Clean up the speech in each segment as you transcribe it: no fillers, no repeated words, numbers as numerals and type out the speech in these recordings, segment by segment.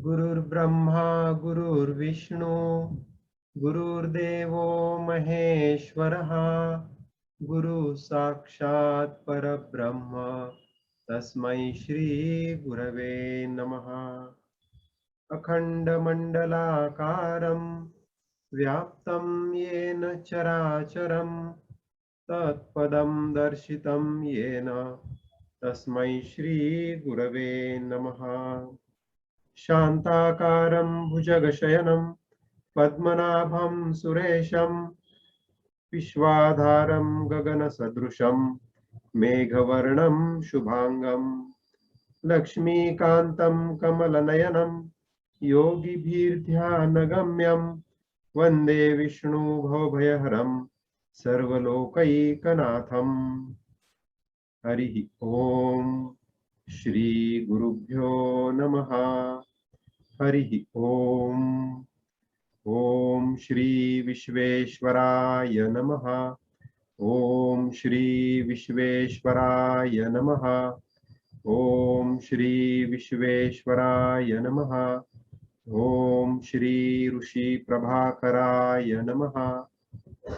गुरुर्ब्रह्मा गुरुर्विष्णू गुरुर्देवो महेश्वरः गुरु साक्षात् परब्रह्म तस्मै श्री गुरवे नमः। अखंडमंडलाकारं व्याप्तं येन चराचरं तत्पदं दर्शितं येन तस्मै श्री गुरवे नमः। शान्ताकारं भुजगशयनं पद्मनाभं सुरेशं विश्वाधारं गगनसदृशं मेघवर्णं शुभांगं लक्ष्मीकान्तं कमलनयनं योगिभिर्ध्यानगम्यं वन्दे विष्णुभवभयहरं सर्वलोकैकनाथम्। हरिः ओम श्री गुरुभ्यो नमः। हरिः ओम। ओम श्री विश्वेश्वराय नमः। ओम श्री विश्वेश्वराय नमः। ओम श्री विश्वेश्वराय नमः। ओम श्री ऋषि प्रभाकराय नमः।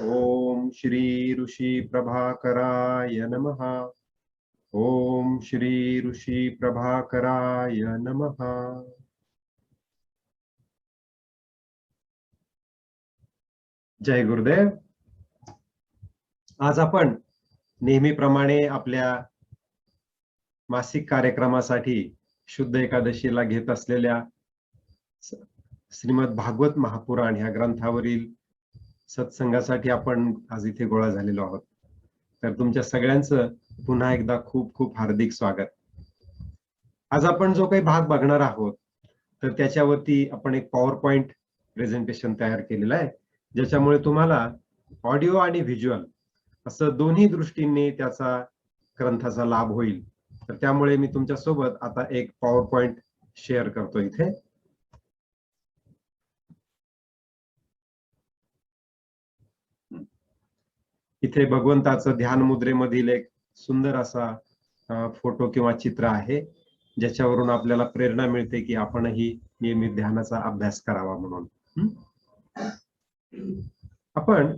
ओम श्री ऋषि प्रभाकराय नमः। ओम श्री ऋषि प्रभाकराय नमः। जय गुरुदेव। आज आपण नेहमीप्रमाणे आपल्या मासिक कार्यक्रमासाठी शुद्ध एकादशीला घेत असलेल्या श्रीमद भागवत महापुराण ह्या ग्रंथावरील सत्संगासाठी आपण आज इथे गोळा झालेलो आहोत। तर तुमच्या सगळ्यांचं पुन्हा एकदा खूप खूप हार्दिक स्वागत। आज आपण जो काही भाग बघणार आहोत तर त्याच्यावरती आपण एक पॉवर पॉइंट प्रेझेंटेशन तयार केलेलं आहे, ज्याच्यामुळे तुम्हाला ऑडिओ आणि व्हिज्युअल असं दोन्ही दृष्टीने त्याचा ग्रंथाचा लाभ होईल। तर त्यामुळे मी तुमच्या सोबत आता एक पॉवर पॉइंट शेअर करतो इथे। इथे भगवंताचं ध्यान मुद्रेमधील एक सुंदर असा फोटो किंवा चित्र आहे, ज्याच्यावरून आपल्याला प्रेरणा मिळते की आपणही नियमित ध्यानाचा अभ्यास करावा म्हणून। आपण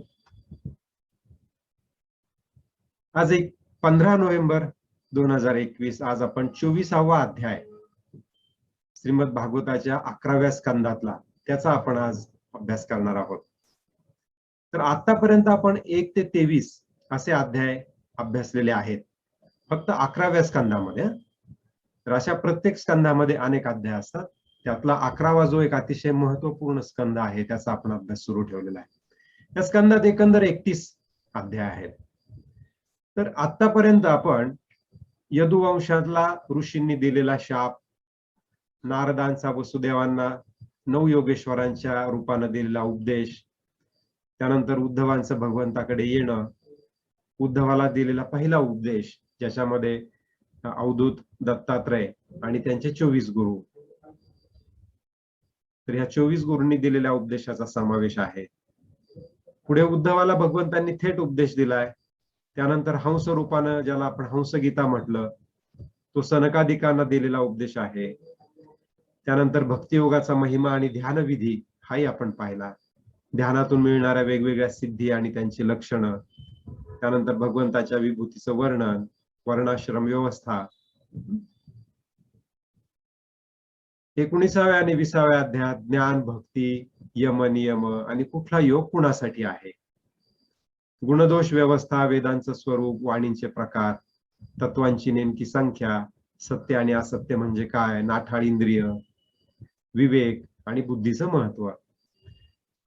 आज 15 नोव्हेंबर 2021 आज आपण 24वा अध्याय श्रीमद भागवताच्या 11व्या स्कंदातला त्याचा आपण आज अभ्यास करणार आहोत। तर आतापर्यंत आपण 1 ते 23 असे अध्याय अभ्यासलेले आहेत फक्त 11व्या स्कंदामध्ये। तर अशा प्रत्येक स्कंदामध्ये अनेक अध्याय असतात, त्यातला 11वा जो एक अतिशय महत्वपूर्ण स्कंद आहे त्याचा आपण अभ्यास सुरू ठेवलेला आहे। या स्कंदात एकंदर 31 अध्याय आहेत। तर आतापर्यंत आपण यदुवंशातला ऋषींनी दिलेला शाप, नारदांचा वसुदेवांना 9 योगेश्वरांच्या रूपाने दिलेला उपदेश, त्यानंतर उद्धवांचं भगवंताकडे येणं, उद्धवाला दिलेला पहिला उपदेश ज्याच्यामध्ये अवधूत, दत्तात्रय आणि त्यांचे 24 गुरु, तर ह्या 24 गुरूंनी दिलेल्या उपदेशाचा समावेश आहे। पुढे उद्धवाला भगवंतांनी थेट उपदेश दिलाय। त्यानंतर हंस रूपानं, ज्याला आपण हंसगीता म्हटलं, तो सनकादिकांना दिलेला उपदेश आहे। त्यानंतर भक्तियोगाचा महिमा आणि ध्यानविधी हाही आपण पाहिला, ध्यानातून मिळणाऱ्या वेगवेगळ्या सिद्धी आणि त्यांची लक्षणं, त्यानंतर भगवंताच्या विभूतीचं वर्णन, वर्णाश्रम व्यवस्था। 19व्या आणि 20व्या अध्यायात ज्ञान, भक्ती, यम, नियम आणि कुठला योग कुणासाठी आहे, गुणदोष व्यवस्था, वेदांचं स्वरूप, वाणींचे प्रकार, तत्वांची नेमकी संख्या, सत्य आणि असत्य म्हणजे काय, नाठाळ इंद्रिय, विवेक आणि बुद्धीचं महत्व।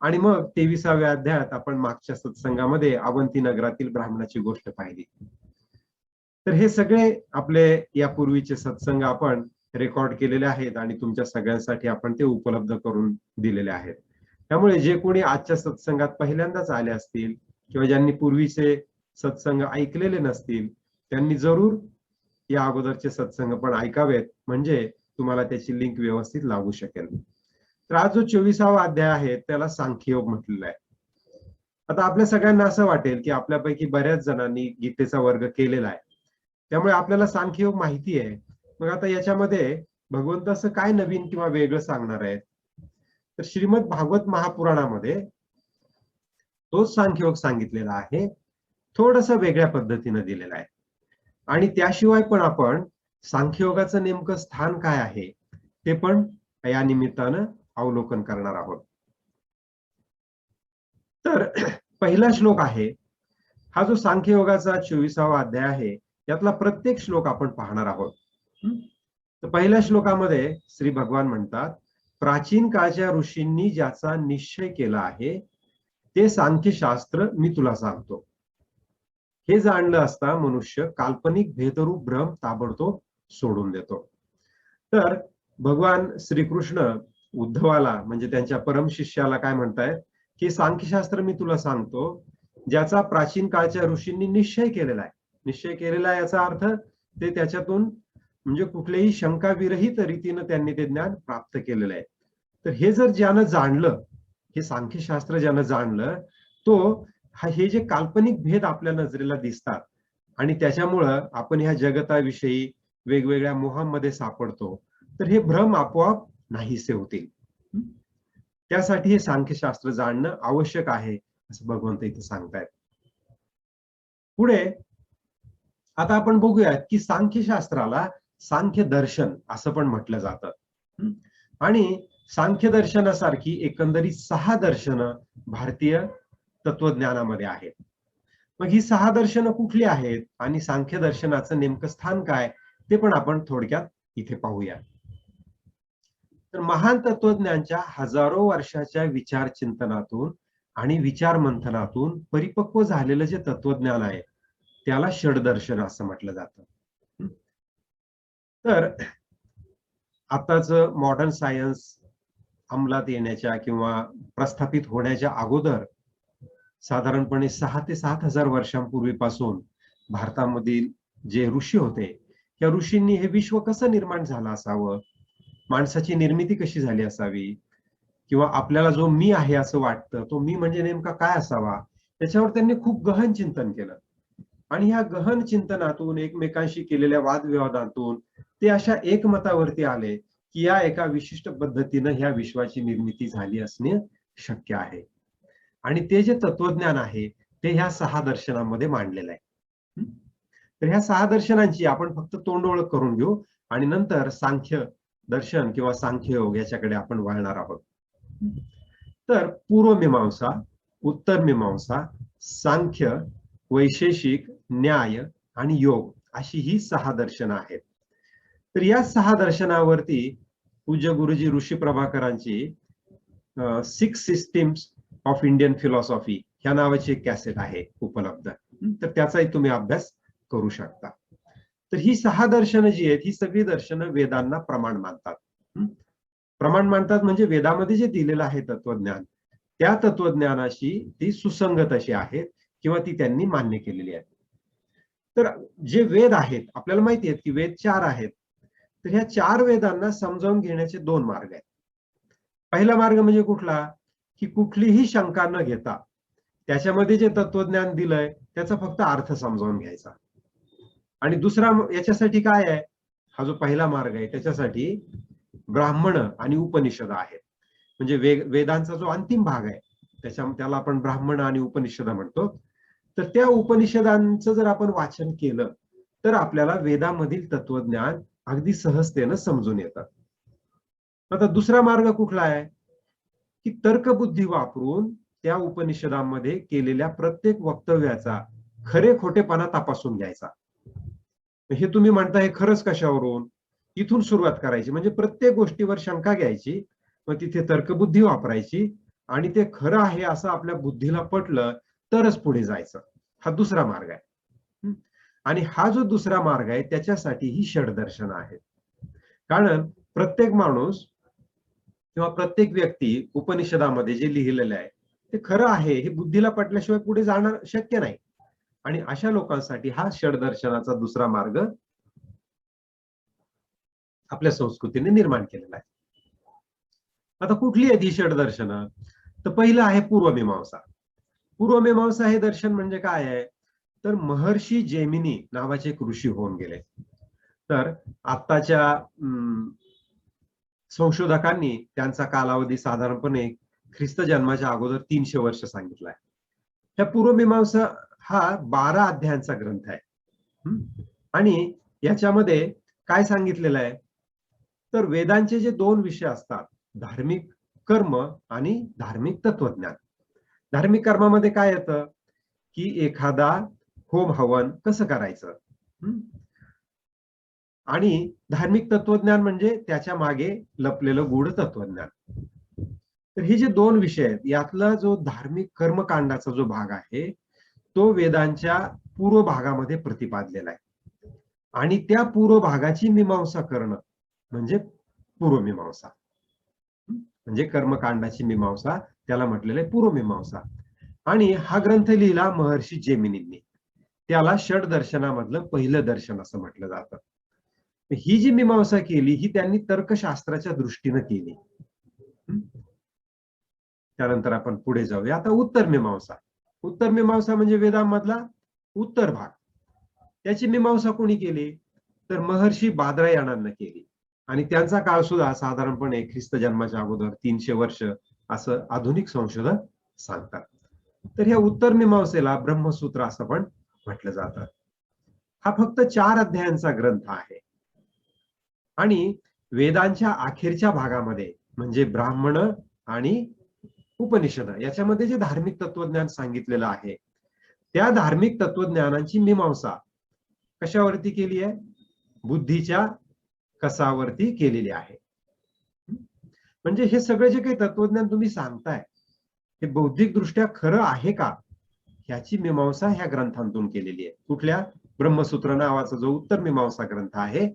आणि मग 23व्या अध्यायात आपण मागच्या सत्संगामध्ये अवंती नगरातील ब्राह्मणाची गोष्ट पाहिली। तर हे सगळे आपले यापूर्वीचे सत्संग आपण रेकॉर्ड केलेले आहेत आणि तुमच्या सगळ्यांसाठी आपण ते उपलब्ध करून दिलेले आहेत। त्यामुळे जे कोणी आजच्या सत्संगात पहिल्यांदाच आले असतील किंवा ज्यांनी पूर्वीचे सत्संग ऐकलेले नसतील, त्यांनी जरूर या अगोदरचे सत्संग पण ऐकावेत, म्हणजे तुम्हाला त्याची लिंक व्यवस्थित लागू शकेल। तर आज जो 24वा अध्याय आहे त्याला सांख्ययोग म्हटलेला आहे। आता आपल्या सगळ्यांना असं वाटेल की आपल्यापैकी बऱ्याच जणांनी गीतेचा वर्ग केलेला आहे, त्यामुळे आपल्याला सांख्ययोग माहिती आहे। मग आता याच्यामध्ये भगवंत असं काय नवीन किंवा वेगळं सांगणार आहेत? तर श्रीमद भागवत महापुराणामध्ये तोच सांख्ययोग सांगितलेला आहे, थोडस वेगळ्या पद्धतीने दिलेला आहे. आणि त्याशिवाय पण आपण सांख्ययोगाचं नेमकं स्थान काय आहे ते पण या निमित्तानं अवलोकन करणार आहोत. तर पहिला श्लोक आहे, हा जो सांख्ययोगाचा 24वा अध्याय आहे, यातला प्रत्येक श्लोक आपण पाहणार आहोत. तर पहिल्या श्लोकामध्ये श्री भगवान म्हणतात, प्राचीन काळच्या ऋषींनी ज्याचा निश्चय केला आहे ते सांख्यशास्त्र मी तुला सांगतो. हे जाणलं असता मनुष्य काल्पनिक भेदरूप भ्रम ताबडतोब सोडून देतो. तर भगवान श्रीकृष्ण उद्धवाला म्हणजे त्यांच्या परम शिष्याला काय म्हणतायत की सांख्यशास्त्र मी तुला सांगतो ज्याचा प्राचीन काळच्या ऋषींनी निश्चय केलेला आहे. निश्चय केलेला आहे याचा अर्थ ते त्याच्यातून म्हणजे कुठलेही शंकाविरहित रीतीनं त्यांनी ते ज्ञान प्राप्त केलेलं आहे. तर हे जर ज्यानं जाणलं, हे सांख्यशास्त्र ज्यानं जाणलं, तो हे जे काल्पनिक भेद आपल्या नजरेला दिसतात आणि त्याच्यामुळं आपण ह्या जगताविषयी वेगवेगळ्या मोहामध्ये सापडतो, तर हे भ्रम आपोआप नाहीसे होतील. त्यासाठी हे सांख्यशास्त्र जाणणं आवश्यक आहे असं भगवंत इथे सांगतायत. पुढे आता आपण बघूयात की सांख्यशास्त्राला सांख्य दर्शन असं पण म्हटलं जातं. आणि सांख्य दर्शनासारखी एकंदरीत 6 दर्शनं भारतीय तत्वज्ञानामध्ये आहेत. मग ही 6 दर्शनं कुठली आहेत आणि सांख्य दर्शनाचं नेमकं स्थान काय ते पण आपण थोडक्यात इथे पाहूया. तर महान तत्वज्ञांच्या हजारो वर्षाच्या विचार चिंतनातून आणि विचार मंथनातून परिपक्व झालेलं जे तत्वज्ञान आहे त्याला षडदर्शन असं म्हटलं जातं. तर आताच मॉडर्न सायन्स अंमलात येण्याच्या किंवा प्रस्थापित होण्याच्या अगोदर साधारणपणे 6 ते 7,000 वर्षांपूर्वीपासून भारतामधील जे ऋषी होते त्या ऋषींनी हे विश्व कसं निर्माण झालं असावं, माणसाची निर्मिती कशी झाली असावी किंवा आपल्याला जो मी आहे असं वाटतं तो मी म्हणजे नेमका काय असावा, त्याच्यावर त्यांनी खूप गहन चिंतन केलं. आणि ह्या गहन चिंतनातून एकमेकांशी केलेल्या वादविवादातून ते अशा एकमतावरती आले की या एका विशिष्ट पद्धतीनं ह्या विश्वाची निर्मिती झाली असणे शक्य आहे. आणि ते जे तत्वज्ञान आहे ते ह्या 6 दर्शनांमध्ये मांडलेलं आहे. तर ह्या 6 दर्शनांची आपण फक्त तोंड ओळख करून घेऊ आणि नंतर सांख्य दर्शन किंवा सांख्ययोग याच्याकडे आपण वळणार आहोत. तर पूर्वमीमांसा, उत्तर मीमांसा, सांख्य, वैशेषिक, न्याय आणि योग अशी ही 6 दर्शनं आहेत. तर या 6 दर्शनावरती पूज्य गुरुजी ऋषी प्रभाकरांची 6 सिस्टीम्स ऑफ इंडियन फिलॉसॉफी ह्या नावाची एक कॅसेट आहे उपलब्ध. तर त्याचाही तुम्ही अभ्यास करू शकता. तर ही 6 दर्शनं जी आहेत ही सगळी दर्शनं वेदांना प्रमाण मानतात. प्रमाण मानतात म्हणजे वेदामध्ये जे दिलेलं आहे तत्वज्ञान त्या तत्वज्ञानाशी ती सुसंगत अशी आहेत किंवा ती त्यांनी मान्य केलेली आहे. तर जे वेद आहेत आपल्याला माहिती आहे की वेद 4 आहेत. तर ह्या 4 वेदांना समजावून घेण्याचे 2 मार्ग आहेत. पहिला मार्ग म्हणजे कुठला, की कुठलीही शंका न घेता त्याच्यामध्ये जे तत्वज्ञान दिलंय त्याचा फक्त अर्थ समजावून घ्यायचा. आणि दुसरा याच्यासाठी काय आहे, हा जो पहिला मार्ग आहे त्याच्यासाठी ब्राह्मण आणि उपनिषद आहेत. म्हणजे वेदांचा जो अंतिम भाग आहे त्याला आपण ब्राह्मण आणि उपनिषद म्हणतो. तर त्या उपनिषदांचं जर आपण वाचन केलं तर आपल्याला वेदामधील तत्वज्ञान अगदी सहजतेनं समजून येतं. आता दुसरा मार्ग कुठला आहे, की तर्कबुद्धी वापरून त्या उपनिषदांमध्ये केलेल्या प्रत्येक वक्तव्याचा खरे खोटेपणा तपासून घ्यायचा. हे तुम्ही म्हणता हे खरंच कशावरून, इथून सुरुवात करायची. म्हणजे प्रत्येक गोष्टीवर शंका घ्यायची, मग तिथे तर्कबुद्धी वापरायची आणि ते खरं आहे असं आपल्या बुद्धीला पटलं तरच पुढे जायचं. हा दुसरा मार्ग आहे. आणि हा जो दुसरा मार्ग आहे त्याच्यासाठी ही षडदर्शन आहेत. कारण प्रत्येक माणूस किंवा प्रत्येक व्यक्ती उपनिषदामध्ये जे लिहिलेलं आहे ते खरं आहे हे बुद्धीला पटल्याशिवाय पुढे जाणं शक्य नाही. आणि अशा लोकांसाठी हा षडदर्शनाचा दुसरा मार्ग आपल्या संस्कृतीने निर्माण केलेला आहे. आता कुठली आहेत ही षडदर्शनं, तर पहिलं आहे पूर्वमीमांसा. पूर्वमीमांसा हे दर्शन म्हणजे काय आहे, तर महर्षी जैमिनी नावाचे एक ऋषी होऊन गेले. तर आत्ताच्या संशोधकांनी त्यांचा कालावधी साधारणपणे ख्रिस्त जन्माच्या अगोदर 300 वर्ष सांगितलाय. ह्या पूर्वमीमांसा हा 12 अध्यायांचा ग्रंथ आहे. आणि याच्यामध्ये काय सांगितलेलं आहे, तर वेदांचे जे 2 विषय असतात, धार्मिक कर्म आणि धार्मिक तत्वज्ञान. धार्मिक कर्मामध्ये काय येतं, की एखादा होम हवन कसं करायचं, आणि धार्मिक तत्वज्ञान म्हणजे त्याच्या मागे लपलेलं गूढ तत्वज्ञान. तर हे जे 2 विषय आहेत, यातला जो धार्मिक कर्मकांडाचा जो भाग आहे तो वेदांच्या पूर्व भागामध्ये प्रतिपादलेला आहे. आणि त्या पूर्व भागाची मीमांसा करणं म्हणजे पूर्वमीमांसा. म्हणजे कर्मकांडाची मीमांसा त्याला म्हटलेलं आहे पूर्वमीमांसा. आणि हा ग्रंथ लिहिला महर्षी जैमिनींनी. त्याला षडदर्शनामधलं पहिलं दर्शन असं म्हटलं जातं. ही जी मीमांसा केली ही त्यांनी तर्कशास्त्राच्या दृष्टीने केली. त्यानंतर आपण पुढे जाऊया. आता उत्तर मीमांसा. उत्तर मीमांसा म्हणजे वेदांमधला उत्तर भाग. त्याची मीमांसा कोणी केली, तर महर्षी बादरायणांना केली. आणि त्यांचा काळ सुद्धा साधारणपणे ख्रिस्त जन्माच्या अगोदर 300 वर्ष असं आधुनिक संशोधक सांगतात. तर ह्या उत्तर मीमांसेला ब्रह्मसूत्र असं पण म्हटलं जातं. हा फक्त 4 अध्यायांचा ग्रंथ आहे. आणि वेदांच्या अखेरच्या भागामध्ये म्हणजे ब्राह्मण आणि उपनिषद याच्यामध्ये जे धार्मिक तत्वज्ञान सांगितलेलं आहे, त्या धार्मिक तत्वज्ञानाची मीमांसा कशावरती केली आहे, बुद्धीच्या कसावरती केलेली आहे. म्हणजे हे सगळे जे काही तत्वज्ञान तुम्ही सांगताय हे बौद्धिक दृष्ट्या खरं आहे का, ह्याची मीमांसा ह्या ग्रंथांतून केलेली आहे. कुठल्या, ब्रह्मसूत्र नावाचा जो उत्तर मीमांसा ग्रंथ आहे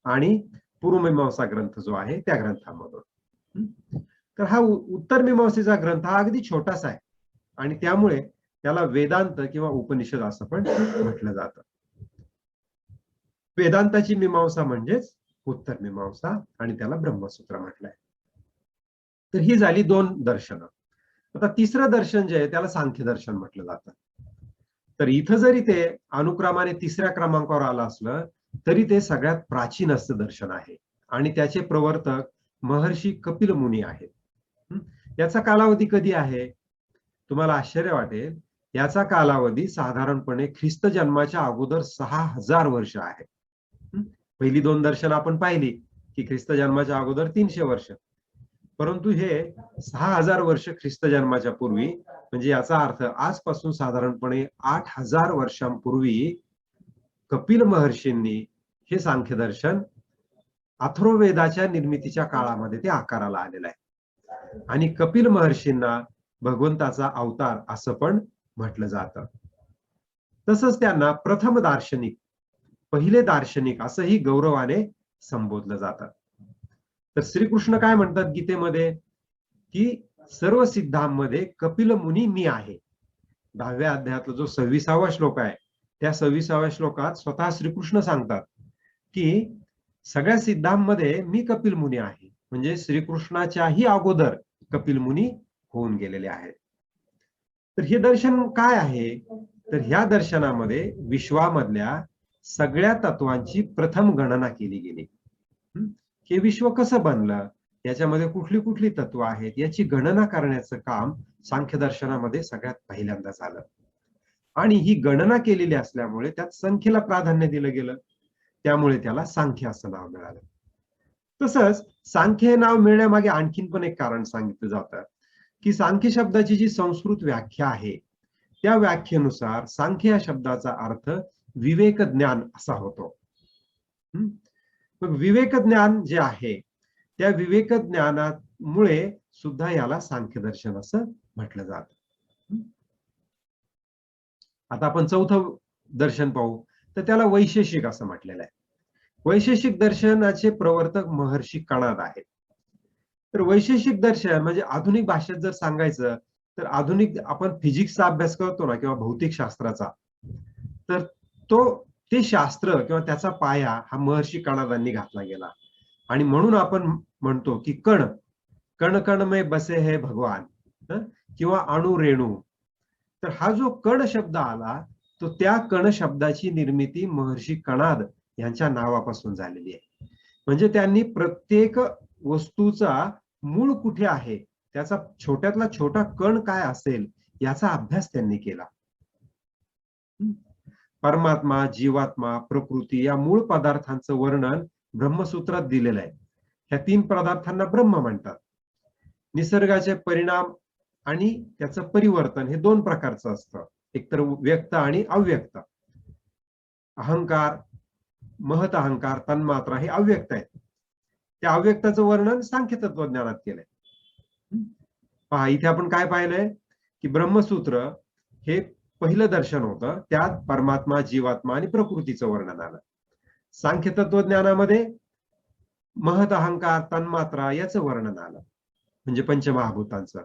आणि पूर्वमीमांसा ग्रंथ जो आहे त्या ग्रंथामधून. तर हा उत्तर मीमांसेचा ग्रंथ हा अगदी छोटासा आहे आणि त्यामुळे त्याला वेदांत किंवा उपनिषद असं पण म्हटलं जातं. वेदांताची मीमांसा म्हणजेच उत्तर मीमांसा आणि त्याला ब्रह्मसूत्र म्हटलंय. तर ही झाली 2 दर्शनं. आता तिसरं दर्शन जे आहे त्याला सांख्य दर्शन म्हटलं जातं. तर इथं जरी ते अनुक्रमाने 3ऱ्या क्रमांकावर आलं असलं तरी ते सगळ्यात प्राचीन असं दर्शन आहे आणि त्याचे प्रवर्तक महर्षी कपिल मुनी आहेत. याचा कालावधी कधी आहे, तुम्हाला आश्चर्य वाटेल, याचा कालावधी साधारणपणे ख्रिस्त जन्माच्या अगोदर 6000 वर्ष आहे. पहिली 2 दर्शन आपण पाहिली की ख्रिस्त जन्माच्या अगोदर 300 वर्ष, परंतु हे 6000 वर्ष ख्रिस्त जन्माच्या पूर्वी, म्हणजे याचा अर्थ आजपासून साधारणपणे 8000 वर्षांपूर्वी कपिल महर्षींनी हे सांख्य दर्शन अथर्ववेदाच्या निर्मितीच्या काळामध्ये ते आकाराला आलेलं आहे. आणि कपिल महर्षींना भगवंताचा अवतार असं पण म्हटलं जातं. तसंच त्यांना प्रथम दार्शनिक, पहिले दार्शनिक असंही गौरवाने संबोधलं जातं. तर श्रीकृष्ण काय म्हणतात गीतेमध्ये, की सर्व सिद्धांमध्ये कपिल मुनी मी आहे. 10व्या अध्यायातला जो 26वा श्लोक आहे त्या 26व्या श्लोकात स्वतः श्रीकृष्ण सांगतात की सगळ्या सिद्धांमध्ये मी कपिल मुनी आहे. म्हणजे श्रीकृष्णाच्याही अगोदर कपिल मुनी होऊन गेलेले आहेत. तर हे दर्शन काय आहे, तर ह्या दर्शनामध्ये विश्वामधल्या सगळ्या तत्वांची प्रथम गणना केली गेली. हे विश्व कसं बनलं, याच्यामध्ये कुठली कुठली तत्व आहेत याची गणना करण्याचं काम सांख्य दर्शनामध्ये सगळ्यात पहिल्यांदा झालं. आणि ही गणना केलेली असल्यामुळे त्यात संख्येला प्राधान्य दिलं गेलं, त्यामुळे त्याला सांख्य असं नाव मिळालं. तसंच सांख्य हे नाव मिळण्यामागे आणखीन पण एक कारण सांगितलं जातं की सांख्य शब्दाची जी संस्कृत व्याख्या आहे त्या व्याख्येनुसार सांख्य या शब्दाचा अर्थ विवेक ज्ञान असा होतो. मग विवेक ज्ञान जे आहे त्या विवेक ज्ञानामुळे सुद्धा याला सांख्य दर्शन असं म्हटलं जातं. आता आपण चौथं दर्शन पाहू, तर त्याला वैशेषिक असं म्हटलेलं आहे. वैशेषिक दर्शनाचे प्रवर्तक महर्षी कणाद आहेत. तर वैशेषिक दर्शन म्हणजे आधुनिक भाषेत जर सांगायचं तर आधुनिक आपण फिजिक्सचा अभ्यास करतो ना किंवा भौतिक शास्त्राचा, तर ते शास्त्र किंवा त्याचा पाया हा महर्षी कणादांनी घातला गेला. आणि म्हणून आपण म्हणतो की कण कण कण में बसे है भगवान किंवा अणु रेणू. तर हा जो कण शब्द आला तो त्या कण शब्दाची निर्मिती महर्षी कणाद यांच्या नावापासून झालेली आहे. म्हणजे त्यांनी प्रत्येक वस्तूचा मूळ कुठे आहे, त्याचा छोट्यातला छोटा कण काय असेल याचा अभ्यास त्यांनी केला. परमात्मा, जीवात्मा, प्रकृती या मूळ पदार्थांचं वर्णन ब्रह्मसूत्रात दिलेलं आहे. ह्या 3 पदार्थांना ब्रह्म म्हणतात. निसर्गाचे परिणाम आणि त्याचं परिवर्तन हे 2 प्रकारचं असतं. एकतर व्यक्त आणि अव्यक्त. अहंकार, महत अहंकार, तन्मात्रा हे अव्यक्त आहेत. त्या अव्यक्ताचं वर्णन सांख्य तत्वज्ञानात केलंय. पहा, इथे आपण काय पाहिलंय की ब्रह्मसूत्र हे पहिलं दर्शन होतं. त्यात परमात्मा, जीवात्मा आणि प्रकृतीचं वर्णन आलं. सांख्य तत्वज्ञानामध्ये महत अहंकार, तन्मात्रा याचं वर्णन आलं, म्हणजे पंचमहाभूतांचं.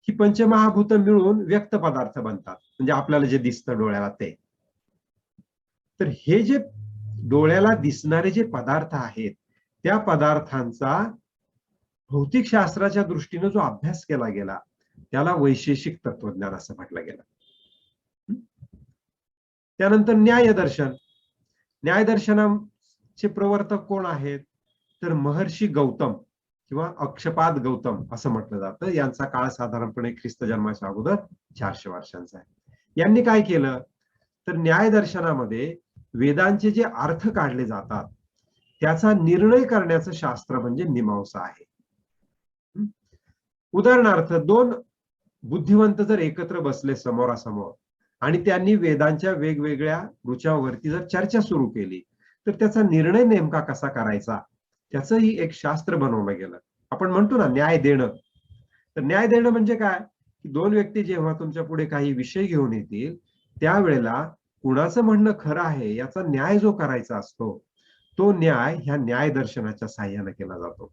ही पंचमहाभूत मिळून व्यक्त पदार्थ बनतात, म्हणजे आपल्याला जे दिसतं डोळ्याला ते. तर हे जे डोळ्याला दिसणारे जे पदार्थ आहेत, त्या पदार्थांचा भौतिकशास्त्राच्या दृष्टीने जो अभ्यास केला गेला त्याला वैशेषिक तत्वज्ञान असं म्हटलं गेलं. त्यानंतर न्यायदर्शन. न्यायदर्शनाचे प्रवर्तक कोण आहेत, तर महर्षी गौतम किंवा अक्षपाद गौतम असं म्हटलं जातं. यांचा काळ साधारणपणे ख्रिस्त जन्माच्या अगोदर 400 वर्षांचा आहे. यांनी काय केलं, तर न्यायदर्शनामध्ये वेदांचे जे अर्थ काढले जातात त्याचा निर्णय करण्याचं शास्त्र म्हणजे मीमांसा आहे. उदाहरणार्थ, 2 बुद्धिवंत जर एकत्र बसले समोरासमोर आणि त्यांनी वेदांच्या वेगवेगळ्या रुचावरती जर चर्चा सुरू केली, तर त्याचा निर्णय नेमका कसा करायचा त्याचंही एक शास्त्र बनवलं गेलं. आपण म्हणतो ना न्याय देणं. तर न्याय देणं म्हणजे काय, की 2 व्यक्ती जेव्हा तुमच्या पुढे काही विषय घेऊन येतील त्यावेळेला कुणाचं म्हणणं खरं आहे याचा न्याय जो करायचा असतो, तो न्याय ह्या न्याय दर्शनाच्या साहाय्याने केला जातो.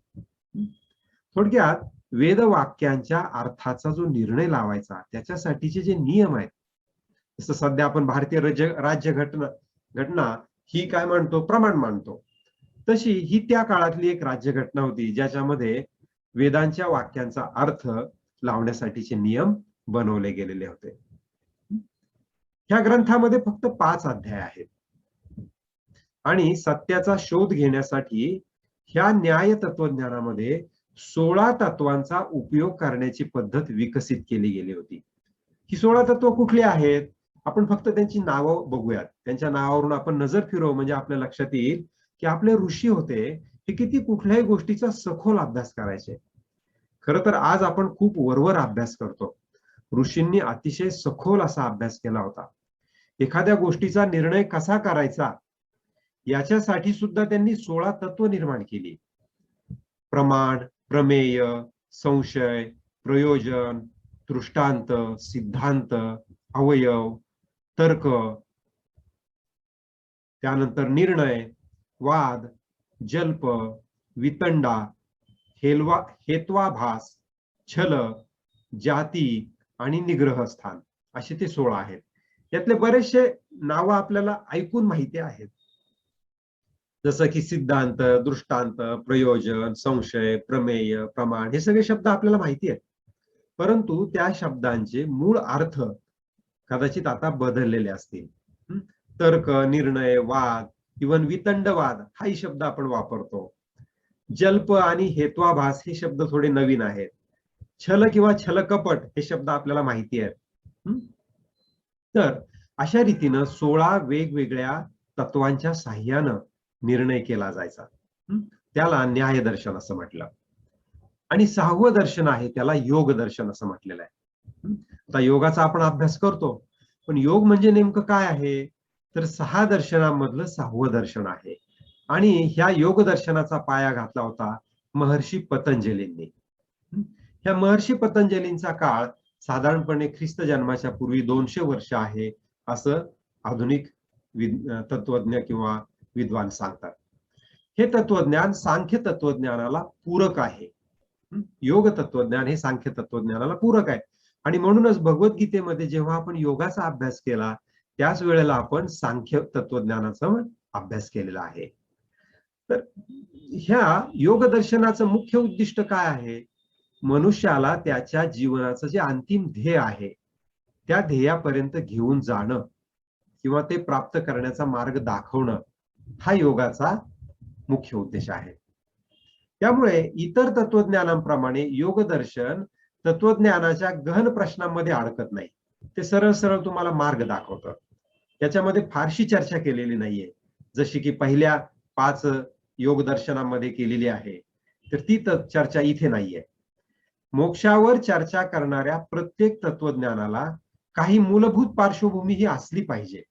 थोडक्यात वेदवाक्यांच्या अर्थाचा जो निर्णय लावायचा त्याच्यासाठीचे जे नियम आहेत, जसं सध्या आपण भारतीय राज्य घटना ही काय मानतो, प्रमाण मानतो, तशी ही त्या काळातली एक राज्यघटना होती ज्याच्यामध्ये वेदांच्या वाक्यांचा अर्थ लावण्यासाठीचे नियम बनवले गेलेले होते. ह्या ग्रंथामध्ये फक्त 5 अध्याय आहेत आणि सत्याचा शोध घेण्यासाठी ह्या न्याय तत्वज्ञानामध्ये 16 तत्वांचा उपयोग करण्याची पद्धत विकसित केली गेली होती. ही 16 तत्व कुठली आहेत, आपण फक्त त्यांची नावं बघूयात. त्यांच्या नावावरून आपण नजर फिरवू म्हणजे आपल्या लक्षात येईल की आपले ऋषी होते हे किती कुठल्याही गोष्टीचा सखोल अभ्यास करायचे. खरं तर आज आपण खूप वरवर अभ्यास करतो. ऋषींनी अतिशय सखोल असा अभ्यास केला होता. एखाद्या गोष्टीचा निर्णय कसा करायचा याच्यासाठी सुद्धा त्यांनी 16 तत्व निर्माण केली. प्रमाण, प्रमेय, संशय, प्रयोजन, दृष्टांत, सिद्धांत, अवयव, तर्क, त्यानंतर निर्णय, वाद, जल्प, वितंडा, हेत्वाभास, छल, जाती आणि निग्रहस्थान असे ते 16 आहेत. यातले बरेचसे नाव आपल्याला ऐकून माहिती आहेत, जसं की सिद्धांत, दृष्टांत, प्रयोजन, संशय, प्रमेय, प्रमाण हे सगळे शब्द आपल्याला माहिती आहेत. परंतु त्या शब्दांचे मूळ अर्थ कदाचित आता बदललेले असतील. तर्क, निर्णय, वाद, इव्हन वितंडवाद हाही शब्द आपण वापरतो. जल्प आणि हेत्वाभास हे शब्द थोडे नवीन आहेत. छल किंवा छलकपट हे शब्द आपल्याला माहिती आहेत. तर अशा रीतीनं 16 वेगवेगळ्या तत्वांच्या साह्यानं निर्णय केला जायचा. त्याला न्याय दर्शन असं म्हटलं. आणि 6वं दर्शन आहे त्याला योग दर्शन असं म्हटलेलं आहे. आता योगाचा आपण अभ्यास करतो, पण योग म्हणजे नेमकं काय आहे, तर 6 दर्शनांमधलं 6वं दर्शन आहे. आणि ह्या योग दर्शनाचा पाया घातला होता महर्षी पतंजलींनी. ह्या महर्षी पतंजलींचा काळ साधारणपणे ख्रिस्त जन्माच्या पूर्वी 200 वर्ष आहे असं आधुनिक तत्वज्ञ किंवा विद्वान सांगतात. हे तत्वज्ञान सांख्य तत्वज्ञानाला पूरक आहे. योग तत्वज्ञान हे सांख्य तत्वज्ञानाला पूरक आहे. आणि म्हणूनच भगवद्गीतेमध्ये जेव्हा आपण योगाचा अभ्यास केला त्याच वेळेला आपण सांख्य तत्वज्ञानाचा अभ्यास केलेला आहे. तर ह्या योग दर्शनाचं मुख्य उद्दिष्ट काय आहे, मनुष्याला त्याच्या जीवनाचं जे अंतिम ध्येय आहे त्या ध्येयापर्यंत घेऊन जाणं किंवा ते प्राप्त करण्याचा मार्ग दाखवणं हा योगाचा मुख्य उद्देश आहे. त्यामुळे इतर तत्वज्ञानांप्रमाणे योगदर्शन तत्वज्ञानाच्या गहन प्रश्नांमध्ये अडकत नाही. ते सरळ सरळ तुम्हाला मार्ग दाखवतं. त्याच्यामध्ये फारशी चर्चा केलेली नाहीये, जशी की पहिल्या 5 योगदर्शनामध्ये केलेली आहे. तर ती चर्चा इथे नाहीये. मोक्षावर चर्चा करणाऱ्या प्रत्येक तत्वज्ञानाला काही मूलभूत पार्श्वभूमी ही असली पाहिजे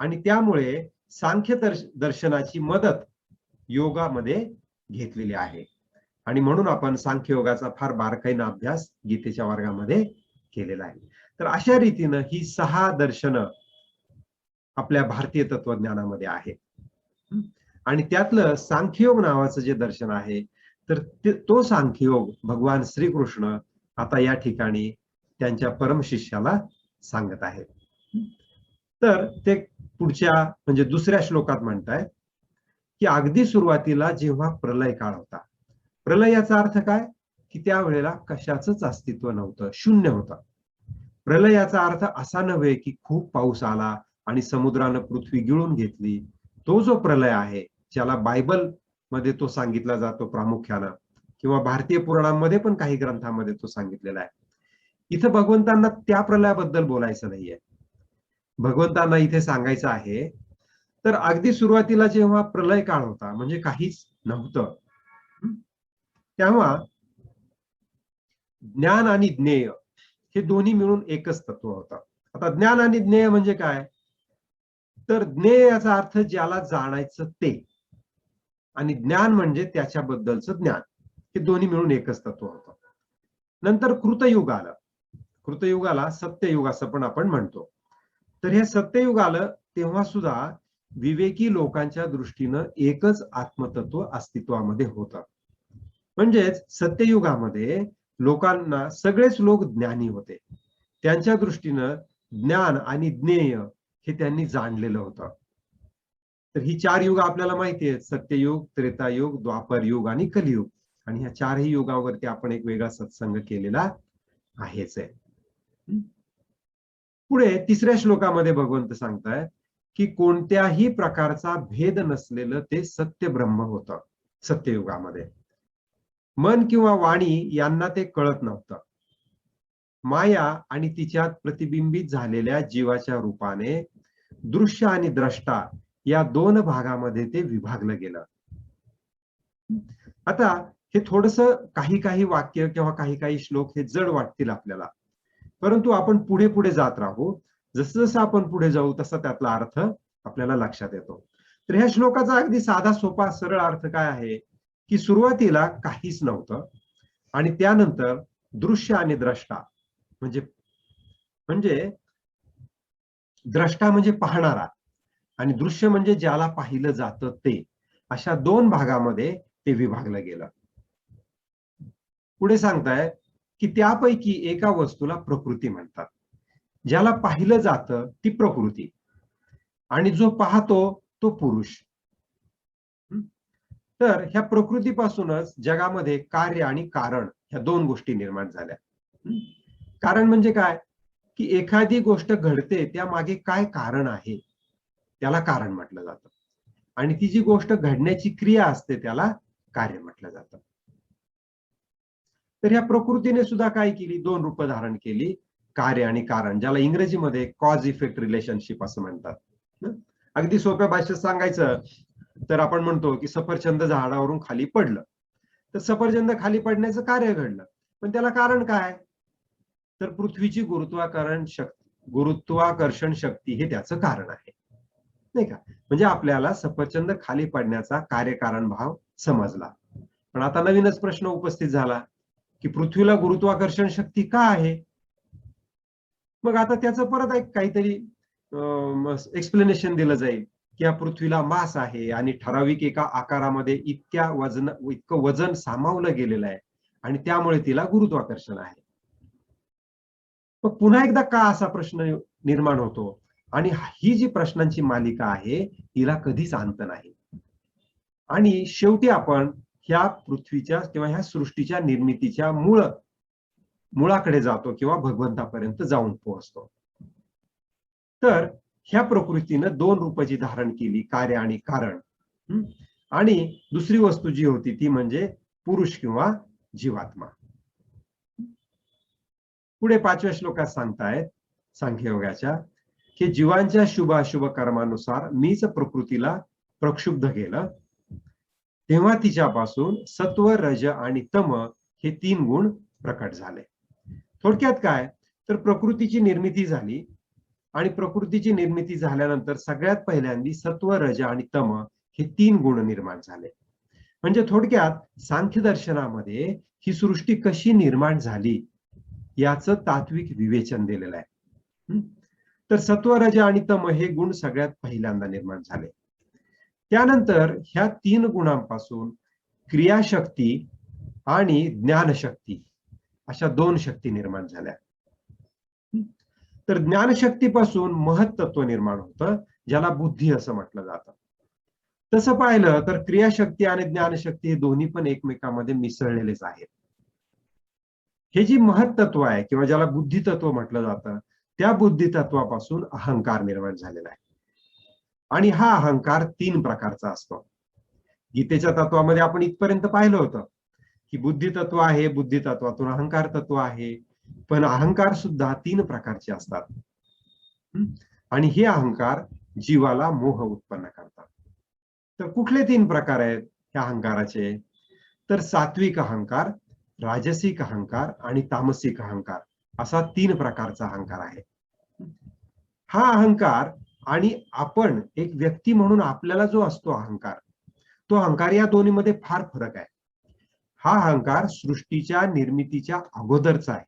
आणि त्यामुळे सांख्य दर्शनाची मदत योगामध्ये घेतलेली आहे आणि म्हणून आपण सांख्ययोगाचा फार बारकाईने अभ्यास गीतेच्या वर्गामध्ये केलेला आहे. तर अशा रीतीनं ही 6 दर्शनं आपल्या भारतीय तत्वज्ञानामध्ये आहेत आणि त्यातलं सांख्ययोग नावाचं जे दर्शन आहे तर तो सांख्ययोग भगवान श्रीकृष्ण आता या ठिकाणी त्यांच्या परमशिष्याला सांगत आहेत. तर ते पुढच्या म्हणजे दुसऱ्या श्लोकात म्हणतायत की अगदी सुरुवातीला जेव्हा प्रलय काळ होता, प्रलयाचा अर्थ काय की त्यावेळेला कशाचंच अस्तित्व नव्हतं, शून्य होतं. प्रलयाचा अर्थ असा नव्हे की खूप पाऊस आला आणि समुद्रानं पृथ्वी गिळून घेतली. तो जो प्रलय आहे ज्याला बायबल मध्ये तो सांगितला जातो प्रामुख्यानं किंवा भारतीय पुराणांमध्ये पण काही ग्रंथांमध्ये तो सांगितलेला आहे. इथं भगवंतांना त्या प्रलयाबद्दल बोलायचं नाहीये. भगवंतांना इथे सांगायचं आहे तर अगदी सुरुवातीला जेव्हा प्रलय काळ होता म्हणजे काहीच नव्हतं, तेव्हा ज्ञान आणि ज्ञेय हे दोन्ही मिळून एकच तत्व होतं. आता ज्ञान आणि ज्ञेय म्हणजे काय, तर ज्ञेय याचा अर्थ ज्याला जाणायचं ते आणि ज्ञान म्हणजे त्याच्याबद्दलचं ज्ञान, हे दोन्ही मिळून एकच तत्व होतं. नंतर कृतयुग आलं. कृतयुगाला सत्ययुग असं पण आपण म्हणतो. तर हे सत्ययुग आलं तेव्हा सुद्धा विवेकी लोकांच्या दृष्टीनं एकच आत्मतत्व अस्तित्वामध्ये होतं. म्हणजेच सत्ययुगामध्ये लोकांना सगळेच लोक ज्ञानी होते. त्यांच्या दृष्टीनं ज्ञान आणि ज्ञेय हे त्यांनी जाणलेलं होतं. तर ही 4 युग आपल्याला माहिती आहेत, सत्ययुग, त्रेतायुग, द्वापर युग आणि कलियुग. आणि ह्या 4ही युगावरती आपण एक वेगळा सत्संग केलेला आहेच आहे. पुढे तिसऱ्या श्लोकामध्ये भगवंत सांगतायत की कोणत्याही प्रकारचा भेद नसलेलं ते सत्य ब्रह्म होतं सत्ययुगामध्ये. मन किंवा वाणी यांना ते कळत नव्हतं. माया आणि तिच्यात प्रतिबिंबित झालेल्या जीवाच्या रूपाने दृश्य आणि द्रष्टा या 2 भागामध्ये ते विभागलं गेलं. आता हे थोडंसं काही वाक्य किंवा काही श्लोक हे जड वाटतील आपल्याला, परंतु आपण पुढे पुढे जात राहू. जसं जसं आपण पुढे जाऊ तसा त्यातला अर्थ आपल्याला लक्षात येतो. तर ह्या श्लोकाचा अगदी साधा सोपा सरळ अर्थ काय आहे की सुरुवातीला काहीच नव्हतं आणि त्यानंतर दृश्य आणि द्रष्टा म्हणजे म्हणजे द्रष्टा म्हणजे पाहणारा आणि दृश्य म्हणजे ज्याला पाहिलं जातं ते, अशा 2 भागामध्ये ते विभागलं गेलं. पुढे सांगताय की त्यापैकी एका वस्तूला प्रकृती म्हणतात. ज्याला पाहिलं जातं ती प्रकृती आणि जो पाहतो तो पुरुष. तर ह्या प्रकृतीपासूनच जगामध्ये कार्य आणि कारण ह्या 2 गोष्टी निर्माण झाल्या. कारण म्हणजे काय की एखादी गोष्ट घडते त्या मागे काय कारण आहे त्याला कारण म्हटलं जातं आणि ती जी गोष्ट घडण्याची क्रिया असते त्याला कार्य म्हटलं जातं. तर ह्या प्रकृतीने सुद्धा काय केली, 2 रूप धारण केली, कार्य आणि कारण, ज्याला इंग्रजीमध्ये कॉज इफेक्ट रिलेशनशिप असं म्हणतात. अगदी सोप्या भाषेत सांगायचं तर आपण म्हणतो की सफरचंद झाडावरून खाली पडलं, तर सफरचंद खाली पडण्याचं कार्य घडलं, पण त्याला कारण काय, तर पृथ्वीची गुरुत्वाकर्षण शक्ती हे त्याचं कारण आहे, नाही का. म्हणजे आपल्याला सफरचंद खाली पडण्याचा कार्यकारण भाव समजला. पण आता नवीनच प्रश्न उपस्थित झाला की पृथ्वीला गुरुत्वाकर्षण शक्ती का आहे. मग आता त्याचं परत एक काहीतरी एक्सप्लेनेशन दिलं जाईल की या पृथ्वीला मास आहे आणि ठराविक एका आकारामध्ये इतकं वजन सामावलं गेलेलं आहे आणि त्यामुळे तिला गुरुत्वाकर्षण आहे. मग पुन्हा एकदा का असा प्रश्न निर्माण होतो आणि ही जी प्रश्नांची मालिका आहे तिला कधीच अंत नाही आणि शेवटी आपण ह्या पृथ्वीच्या किंवा ह्या सृष्टीच्या निर्मितीच्या मुळाकडे जातो किंवा भगवंतापर्यंत जाऊन पोहोचतो. तर ह्या प्रकृतीनं 2 रूप जी धारण केली, कार्य आणि कारण, आणि दुसरी वस्तू जी होती ती म्हणजे पुरुष किंवा जीवात्मा. पुढे 5व्या श्लोकात सांगतायत सांख्ययोगाच्या की जीवांच्या शुभ अशुभ कर्मानुसार मीच प्रकृतीला प्रक्षुब्ध केलं, तेव्हा तिच्यापासून सत्व रज आणि तम हे 3 गुण प्रकट झाले. थोडक्यात काय, तर प्रकृतीची निर्मिती झाली आणि प्रकृतीची निर्मिती झाल्यानंतर सगळ्यात पहिल्यांदा सत्व रज आणि तम हे 3 गुण निर्माण झाले. म्हणजे थोडक्यात सांख्य दर्शनामध्ये ही सृष्टी कशी निर्माण झाली याचं तात्विक विवेचन दिलेलं आहे. तर सत्व रज आणि तम हे गुण सगळ्यात पहिल्यांदा निर्माण झाले. त्यानंतर ह्या 3 गुणांपासून क्रियाशक्ती आणि ज्ञानशक्ती अशा 2 शक्ती निर्माण झाल्या. तर ज्ञानशक्तीपासून महत्त्व निर्माण होतं, ज्याला बुद्धी असं म्हटलं जातं. तसं पाहिलं तर क्रियाशक्ती आणि ज्ञानशक्ती हे दोन्ही पण एकमेकांमध्ये मिसळलेलेच आहेत. हे जी महत्त्व आहे किंवा ज्याला बुद्धितत्व म्हटलं जातं, त्या बुद्धितत्वापासून अहंकार निर्माण झालेला आहे. आणि हा अहंकार 3 प्रकारचा असतो. गीतेच्या तत्वामध्ये आपण इथपर्यंत पाहिलं होतं की बुद्धितत्व आहे, बुद्धितत्वातून अहंकार तत्व आहे, पण अहंकार सुद्धा 3 प्रकारचे असतात. आणि हे अहंकार जीवाला मोह उत्पन्न करतात. तर कुठले 3 प्रकार आहेत ह्या अहंकाराचे, तर सात्विक अहंकार, राजसिक अहंकार आणि तामसिक अहंकार असा 3 प्रकारचा अहंकार आहे. हा अहंकार आणि आपण एक व्यक्ती म्हणून आपल्याला जो असतो अहंकार, तो अहंकार या दोन्हीमध्ये फार फरक आहे. हा अहंकार सृष्टीच्या निर्मितीच्या अगोदरचा आहे.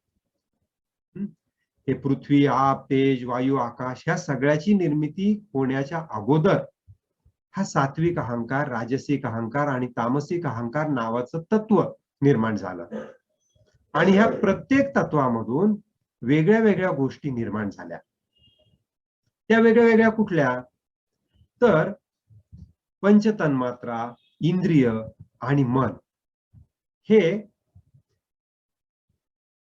हे पृथ्वी, आप, तेज, वायू, आकाश ह्या सगळ्याची निर्मिती होण्याच्या अगोदर हा सात्विक अहंकार, राजसिक अहंकार आणि तामसिक अहंकार नावाचं तत्व निर्माण झालं. आणि ह्या प्रत्येक तत्वामधून वेगळ्या वेगळ्या गोष्टी निर्माण झाल्या. त्या वेगळ्या वेगळ्या कुठल्या, तर पंचतन्मात्रा, इंद्रिय आणि मन हे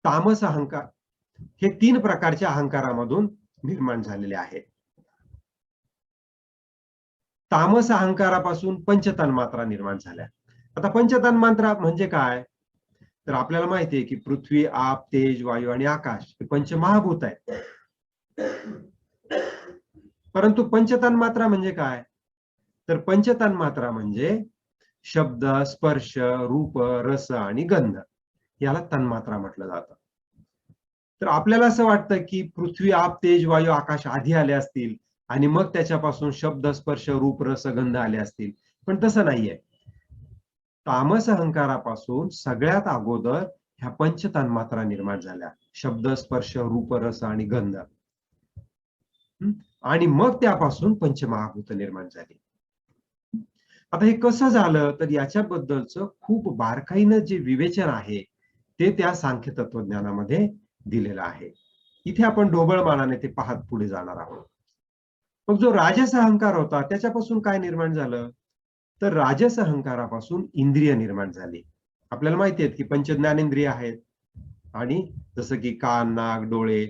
तामस अहंकार हे 3 प्रकारच्या अहंकारामधून निर्माण झालेले आहेत. तामस अहंकारापासून पंचतन्मात्रा निर्माण झाल्या. आता पंचतन्मात्रा म्हणजे काय, तर आपल्याला माहिती आहे की पृथ्वी, आप, तेज, वायू आणि आकाश हे पंचमहाभूत आहेत. परंतु पंचतन्मात्रा म्हणजे काय, तर पंचतन्मात्रा म्हणजे शब्द, स्पर्श, रूप, रस आणि गंध याला तन्मात्रा म्हटलं जातं. तर आपल्याला असं वाटतं की पृथ्वी, आप, तेज, वायू, आकाश आधी आले असतील आणि मग त्याच्यापासून शब्द, स्पर्श, रूप, रस, गंध आले असतील, पण तसं नाहीये. तामस अहंकारापासून सगळ्यात अगोदर ह्या पंचतन्मात्रा निर्माण झाल्या, शब्द, स्पर्श, रूप, रस आणि गंध. आणि मग त्यापासून पंचमहाभूत निर्माण झाली. आता हे कसं झालं, तर याच्याबद्दलचं खूप बारकाईनं जे विवेचन आहे ते त्या सांख्य तत्वज्ञानामध्ये दिलेलं आहे. इथे आपण ढोबळमानाने ते पाहत पुढे जाणार आहोत. मग जो राजस अहंकार होता त्याच्यापासून काय निर्माण झालं, तर राजस अहंकारापासून इंद्रिय निर्माण झाली. आपल्याला माहिती आहे की पंचज्ञानेंद्रिय आहेत आणि जसं की कान, नाक, डोळे,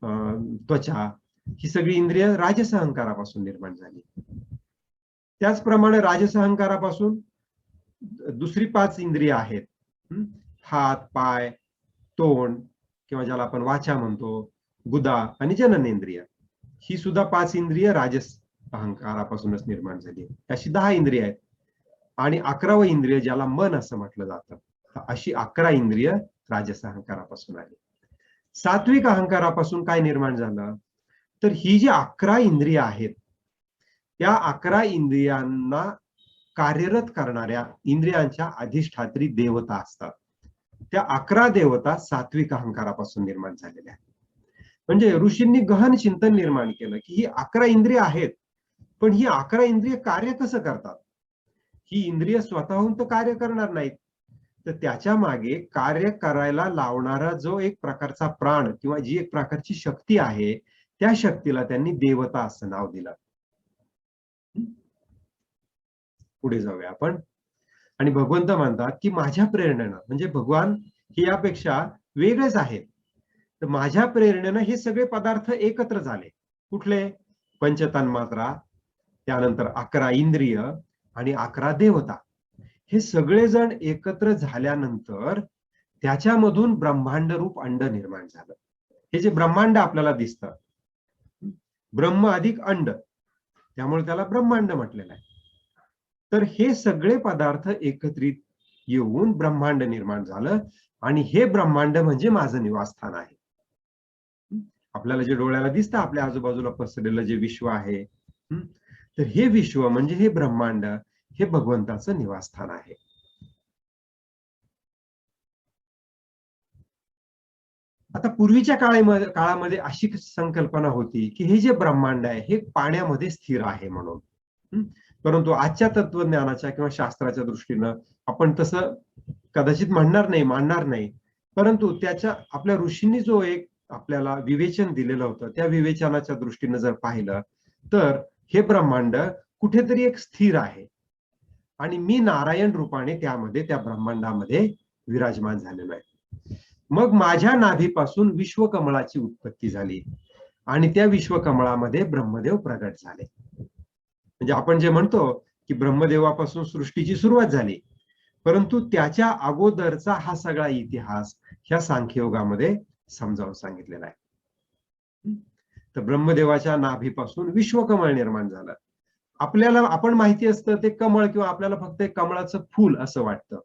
त्वचा ही सगळी इंद्रिय राजस अहंकारापासून निर्माण झाली. त्याचप्रमाणे राजस अहंकारापासून दुसरी 5 इंद्रिय आहेत, हात, पाय, तोंड किंवा ज्याला आपण वाचा म्हणतो, गुदा आणि जननेंद्रिय, ही सुद्धा 5 इंद्रिय राजस अहंकारापासूनच निर्माण झाली. अशी 10 इंद्रिय आहेत आणि 11वं इंद्रिय ज्याला मन असं म्हटलं जातं, अशी 11 इंद्रिय राजस अहंकारापासून आली. सात्विक अहंकारापासून काय निर्माण झालं, तर ही जी 11 इंद्रिय आहेत त्या 11 इंद्रियांना कार्यरत करणाऱ्या इंद्रियांच्या अधिष्ठात्री देवता असतात. त्या 11 देवता सात्विक अहंकारापासून निर्माण झालेल्या आहेत. म्हणजे ऋषींनी गहन चिंतन निर्माण केलं की ही 11 इंद्रिय आहेत, पण ही 11 इंद्रिय कार्य कसं करतात. ही इंद्रिय स्वतःहून तर कार्य करणार नाहीत, तर त्याच्या मागे कार्य करायला लावणारा जो एक प्रकारचा प्राण किंवा जी एक प्रकारची शक्ती आहे, त्या शक्तीला त्यांनी देवता असं नाव दिलं. पुढे जाऊया आपण. आणि भगवंत म्हणतात की माझ्या प्रेरणेनं, म्हणजे भगवान हे यापेक्षा वेगळेच आहेत, तर माझ्या प्रेरणेनं हे सगळे पदार्थ एकत्र झाले. कुठले, पंचतन्मात्रा, त्यानंतर 11 इंद्रिय आणि 11 देवता, हे सगळेजण एकत्र झाल्यानंतर त्याच्यामधून ब्रह्मांड रूप अंड निर्माण झालं. हे जे ब्रह्मांड आपल्याला दिसतं, ब्रह्म अधिक अंड, त्यामुळे त्याला ब्रह्मांड म्हटलेलं आहे. तर हे सगळे पदार्थ एकत्रित येऊन ब्रह्मांड निर्माण झालं आणि हे ब्रह्मांड म्हणजे माझं निवासस्थान आहे. आपल्याला जे डोळ्याला दिसतं आपल्या आजूबाजूला पसरलेलं जे विश्व आहे, तर हे विश्व म्हणजे हे ब्रह्मांड, हे भगवंताचं निवासस्थान आहे. आता पूर्वीच्या काळामध्ये अशी संकल्पना होती की हे जे ब्रह्मांड आहे हे पाण्यामध्ये स्थिर आहे म्हणून. परंतु आजच्या तत्वज्ञानाच्या किंवा शास्त्राच्या दृष्टीनं आपण तसं कदाचित म्हणणार नाही, मानणार नाही. परंतु त्याच्या आपल्या ऋषींनी जो एक आपल्याला विवेचन दिलेलं होतं, त्या विवेचनाच्या दृष्टीनं जर पाहिलं तर हे ब्रह्मांड कुठेतरी एक स्थिर आहे आणि मी नारायण रूपाने त्यामध्ये, त्या ब्रह्मांडामध्ये विराजमान झालेलो आहे. मग माझ्या नाभीपासून विश्वकमळाची उत्पत्ती झाली आणि त्या विश्वकमळामध्ये ब्रह्मदेव प्रगट झाले. म्हणजे आपण जे म्हणतो की ब्रह्मदेवापासून सृष्टीची सुरुवात झाली, परंतु त्याच्या अगोदरचा हा सगळा इतिहास ह्या सांख्ययोगामध्ये समजावून सांगितलेला आहे. तर ब्रह्मदेवाच्या नाभीपासून विश्वकमळ निर्माण झालं. आपल्याला आपण माहिती असतं ते कमळ किंवा आपल्याला फक्त एक कमळाचं फूल असं वाटतं,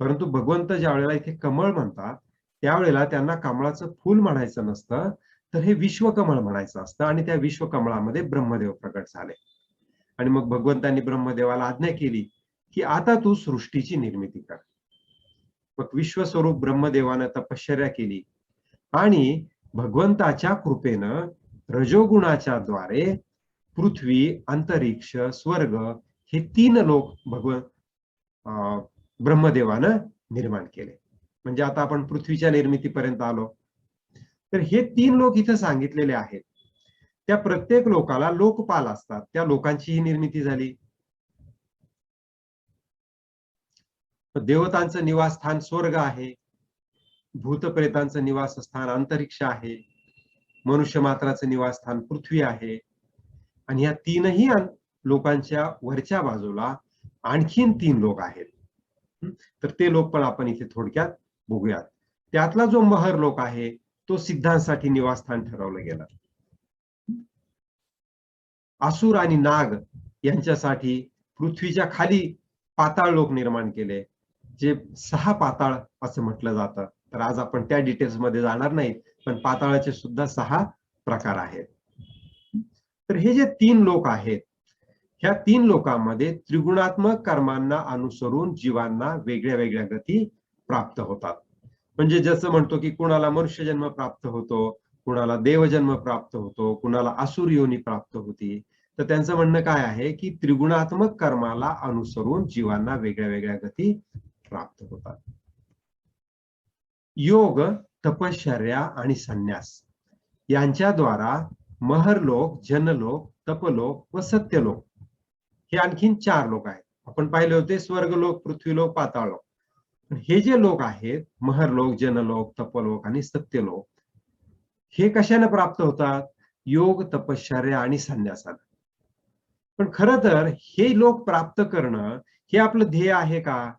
परंतु भगवंत ज्या वेळेला इथे कमळ म्हणतात त्यावेळेला त्यांना कमळाचं फूल म्हणायचं नसतं, तर हे विश्वकमळ म्हणायचं असतं आणि त्या विश्वकमळामध्ये ब्रह्मदेव प्रकट झाले. आणि मग भगवंतांनी ब्रह्मदेवाला आज्ञा केली की आता तू सृष्टीची निर्मिती कर. मग विश्वस्वरूप ब्रह्मदेवानं तपश्चर्या केली आणि भगवंताच्या कृपेनं रजोगुणाच्या द्वारे पृथ्वी, अंतरिक्ष, स्वर्ग हे 3 लोक ब्रह्मदेवानं निर्माण केले. म्हणजे आता आपण पृथ्वीच्या निर्मितीपर्यंत आलो. तर हे 3 लोक इथं सांगितलेले आहेत. त्या प्रत्येक लोकाला लोकपाल असतात, त्या लोकांचीही निर्मिती झाली. देवतांचं निवासस्थान स्वर्ग आहे, भूतप्रेतांचं निवासस्थान अंतरिक्ष आहे, मनुष्य मात्राचं निवासस्थान पृथ्वी आहे आणि या 3ही लोकांच्या वरच्या बाजूला आणखीन 3 लोक आहेत. तर ते लोक पण आपण इथे थोडक्यात बघूयात. त्यातला जो महर लोक आहे तो सिद्धांसाठी निवासस्थान ठरवलं गेलं. असुर आणि नाग यांच्यासाठी पृथ्वीच्या खाली पाताळ लोक निर्माण केले, जे 6 पाताळ असं म्हटलं जातं. तर आज आपण त्या डिटेल्स मध्ये जाणार नाही, पण पाताळाचे सुद्धा 6 प्रकार आहेत. तर हे जे 3 लोक आहेत, ह्या 3 लोकांमध्ये त्रिगुणात्मक कर्मांना अनुसरून जीवांना वेगळ्या वेगळ्या गती प्राप्त होतात. म्हणजे जसं म्हणतो की कुणाला मनुष्य जन्म प्राप्त होतो, कुणाला देवजन्म प्राप्त होतो, कुणाला असुर योनी प्राप्त होती. तर त्यांचं म्हणणं काय आहे की त्रिगुणात्मक कर्माला अनुसरून जीवांना वेगळ्या वेगळ्या गती प्राप्त होतात. योग, तपश्चर्या आणि संन्यास यांच्याद्वारा महरलोक, जनलोक, तपलोक व सत्यलोक हे आणखीन 4 लोक आहेत. आपण पाहिले होते स्वर्गलोक, पृथ्वीलोक, पाताळलोक. हे जे लोक आहेत, महरलोक, जनलोक, तपलोक आणि सत्यलोक, हे कशाने प्राप्त होतात? योग, तपश्चर्या आणि संन्यासाने. पण खरं तर हे लोक प्राप्त करणं हे आपलं ध्येय आहे का?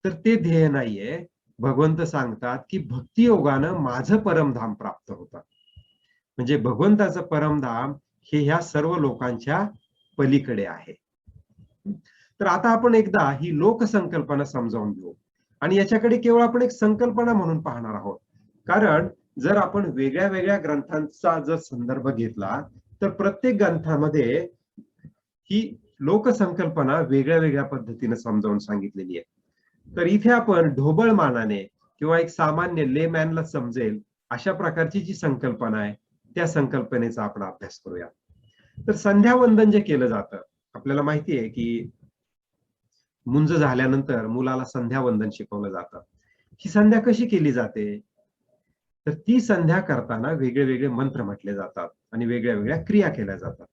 तर ते ध्येय नाहीये. भगवंत सांगतात की भक्ती योगानं माझं परमधाम प्राप्त होतं. म्हणजे भगवंताचं परमधाम हे ह्या सर्व लोकांच्या पलीकडे आहे. तर आता आपण एकदा ही लोकसंकल्पना समजावून घेऊ आणि याच्याकडे केवळ आपण एक संकल्पना म्हणून पाहणार आहोत. कारण जर आपण वेगळ्या वेगळ्या ग्रंथांचा जर संदर्भ घेतला तर प्रत्येक ग्रंथामध्ये ही लोकसंकल्पना वेगळ्या वेगळ्या पद्धतीने समजावून सांगितलेली आहे. तर इथे आपण ढोबळ मानाने किंवा एक सामान्य लेमॅनला समजेल अशा प्रकारची जी संकल्पना आहे त्या संकल्पनेचा आपण अभ्यास करूया. तर संध्यावंदन जे केलं जातं, आपल्याला माहिती आहे की मुंज झाल्यानंतर मुलाला संध्यावंदन शिकवलं जातं. ही संध्या कशी केली जाते? तर ती संध्या करताना वेगळे वेगळे मंत्र म्हटले जातात आणि वेगळ्या वेगळ्या क्रिया केल्या जातात.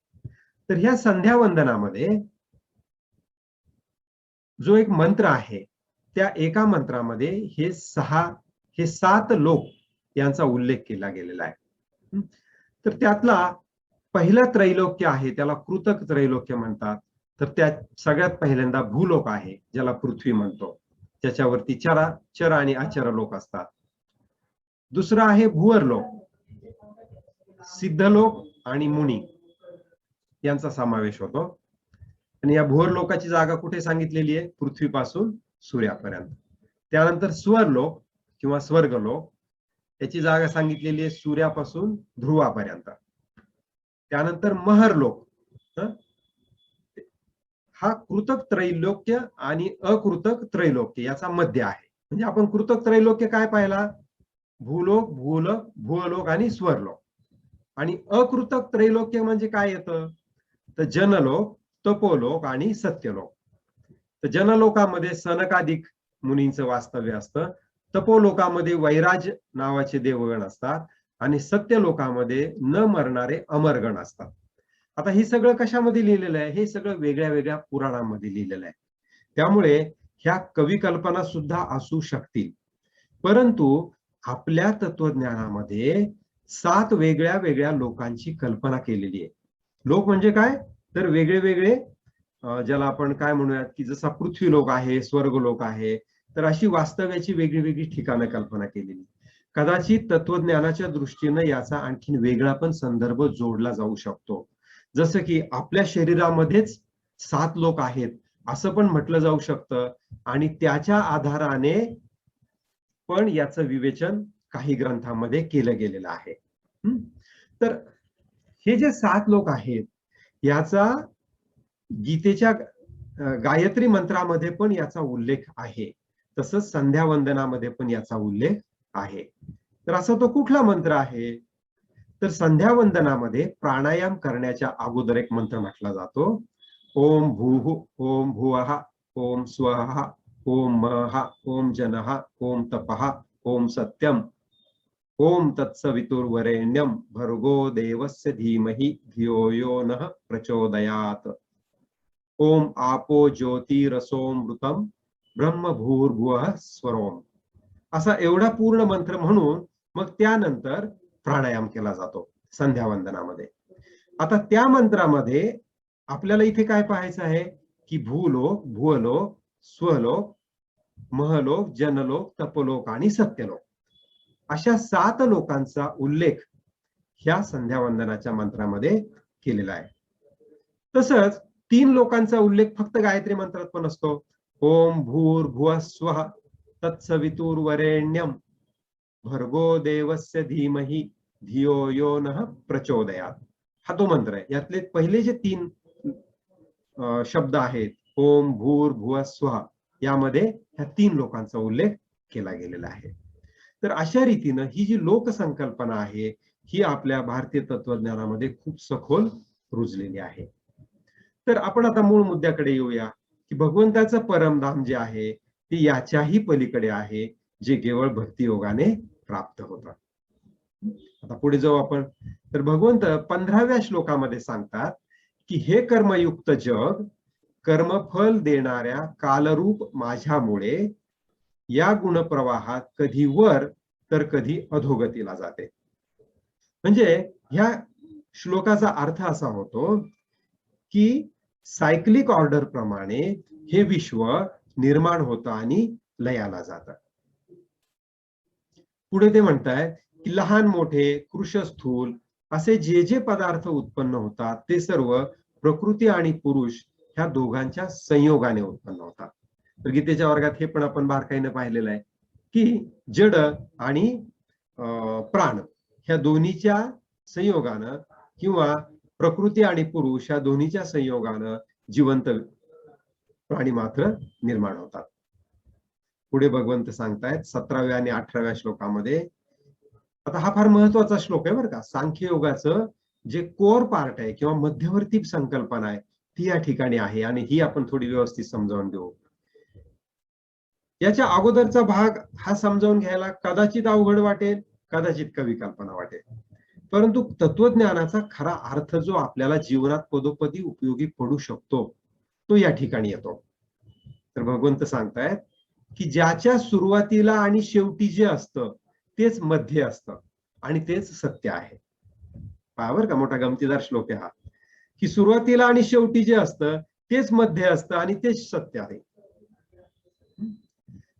तर ह्या संध्यावंदनामध्ये जो एक मंत्र आहे त्या एका मंत्रामध्ये हे 7 लोक यांचा उल्लेख केला गेलेला आहे. तर त्यातला पहिला त्रैलोक्य आहे त्याला कृतक त्रैलोक्य म्हणतात. तर त्या सगळ्यात पहिल्यांदा भूलोक आहे, ज्याला पृथ्वी म्हणतो, ज्याच्यावरती चर आणि अचर लोक असतात. दुसरं आहे भुवरलोक, सिद्धलोक आणि मुनी यांचा समावेश होतो. आणि या भुवरलोकाची जागा कुठे सांगितलेली आहे? पृथ्वीपासून सूर्यापर्यंत. त्यानंतर स्वरलोक किंवा स्वर्गलोक, याची जागा सांगितलेली आहे सूर्यापासून ध्रुवापर्यंत. त्यानंतर महरलोक, हा कृतक त्रैलोक्य आणि अकृतक त्रैलोक्य याचा मध्य आहे. म्हणजे आपण कृतक त्रैलोक्य काय पाहिला? भूलोक, भूलोक, भुवलोक आणि स्वरलोक. आणि अकृतक त्रैलोक्य म्हणजे काय येतं? तर जनलोक, तपोलोक आणि सत्यलोक. तर जनलोकामध्ये सनकादिक मुनींचं वास्तव्य असतं, तपोलोकामध्ये वैराज नावाचे देवगण असतात आणि सत्यलोकामध्ये न मरणारे अमरगण असतात. आता हे सगळं कशामध्ये लिहिलेलं आहे? हे सगळं वेगळ्या वेगळ्या पुराणांमध्ये लिहिलेलं आहे. त्यामुळे ह्या कवी कल्पना सुद्धा असू शकतील, परंतु आपल्या तत्वज्ञानामध्ये 7 वेगळ्या वेगळ्या लोकांची कल्पना केलेली आहे. लोक म्हणजे काय? तर वेगळे वेगळे, ज्याला आपण काय म्हणूयात की जसा पृथ्वी लोक आहे, स्वर्ग लोक आहे, तर अशी वास्तव्याची वेगळी वेगळी ठिकाणं कल्पना केलेली. कदाचित तत्वज्ञानाच्या दृष्टीने याचा आणखीन वेगळा पण संदर्भ जोडला जाऊ शकतो. जसं की आपल्या शरीरामध्येच 7 लोक आहेत असं पण म्हटलं जाऊ शकतं, आणि त्याच्या आधाराने पण याचं विवेचन काही ग्रंथांमध्ये केलं गेलेलं आहे. तर हे जे 7 लोक आहेत, याचा गीतेच्या गायत्री मंत्रामध्ये पण याचा उल्लेख आहे, तसंच संध्यावंदनामध्ये पण याचा उल्लेख आहे. तर असा तो कुठला मंत्र आहे? तर संध्यावंदनामध्ये प्राणायाम करण्याच्या अगोदर एक मंत्र म्हटला जातो, ओम भूः, ओम भुवः, ओम स्वः, ओम महः, ओम जनः, ओम तपः, ओम सत्यम, ओम तत्सवितुर्वरेण्यं भर्गो देवस्य धीमहि धियो यो नः प्रचोदयात्, ओम आपो ज्योतिरसोमृतम ब्रह्म भूर्भुवः स्वरोम. असा एवढा पूर्ण मंत्र म्हणून मग त्यानंतर प्राणायाम केला जातो संध्यावंदनामध्ये. आता त्या मंत्रामध्ये आपल्याला इथे काय पाहायचं आहे की भूलोक, भुवलोक, स्वलोक, महलोक, जनलोक, तपलोक आणि सत्यलोक अशा 7 लोकांचा उल्लेख ह्या संध्यावंदनाच्या मंत्रामध्ये केलेला आहे. तसंच 3 लोकांचा उल्लेख फक्त गायत्री मंत्रात पण असतो, ओम भूर्भुवः स्वः तत्सवितुर्वरेण्यं भर्गो देवस्य धीमहि धियो यो नः प्रचोदयात्. हा तो मंत्र आहे. यातले पहिले जे 3 शब्द आहेत, ओम भूर्भुवः स्वः, यामध्ये ह्या 3 लोकांचा उल्लेख केला गेलेला आहे. तर अशा रीतीनं ही जी लोकसंकल्पना आहे, ही आपल्या भारतीय तत्वज्ञानामध्ये खूप सखोल रुजलेली आहे. तर आपण आता मूळ मुद्द्याकडे येऊया की भगवंताचं परमधाम जे आहे ते याच्याही पलीकडे आहे, जे केवळ भक्तियोगाने प्राप्त होतं. आता पुढे जाऊ आपण. तर भगवंत 15व्या श्लोकामध्ये सांगतात की हे कर्मयुक्त जग कर्मफल देणाऱ्या कालरूप माझ्यामुळे या गुणप्रवाहात कधी वर तर कधी अधोगतीला जाते. म्हणजे ह्या श्लोकाचा अर्थ असा होतो की सायक्लिक ऑर्डर प्रमाणे हे विश्व निर्माण होतं आणि लयाला जातं. पुढे ते म्हणतायत की लहान मोठे कृशस्थूल असे जे जे पदार्थ उत्पन्न होतात ते सर्व प्रकृती आणि पुरुष ह्या दोघांच्या संयोगाने उत्पन्न होतात. तर गीतेच्या वर्गात हे पण आपण बारकाईने पाहिलेलं आहे की जड आणि प्राण ह्या दोन्हीच्या संयोगानं किंवा प्रकृती आणि पुरुष ह्या दोन्हीच्या संयोगानं जिवंत प्राणी मात्र निर्माण होतात. पुढे भगवंत सांगतायत 17व्या आणि 18व्या श्लोकामध्ये, आता हा फार महत्वाचा श्लोक आहे बरं का. सांख्ययोगाचं जे कोर पार्ट आहे किंवा मध्यवर्ती संकल्पना आहे ती या ठिकाणी आहे, आणि ही आपण थोडी व्यवस्थित समजावून देऊ. याच्या अगोदरचा भाग हा समजावून घ्यायला कदाचित अवघड वाटेल, कदाचित कवी कल्पना वाटेल, परंतु तत्वज्ञानाचा खरा अर्थ जो आपल्याला जीवनात पदोपदी उपयोगी पडू शकतो तो या ठिकाणी येतो. तर भगवंत सांगतायत की ज्याच्या सुरुवातीला आणि शेवटी जे असतं तेच मध्ये असतं आणि तेच सत्य आहे. पहा बरं का, मोठा गमतीदार श्लोक आहे हा, की सुरुवातीला आणि शेवटी जे असतं तेच मध्ये असतं आणि तेच सत्य आहे.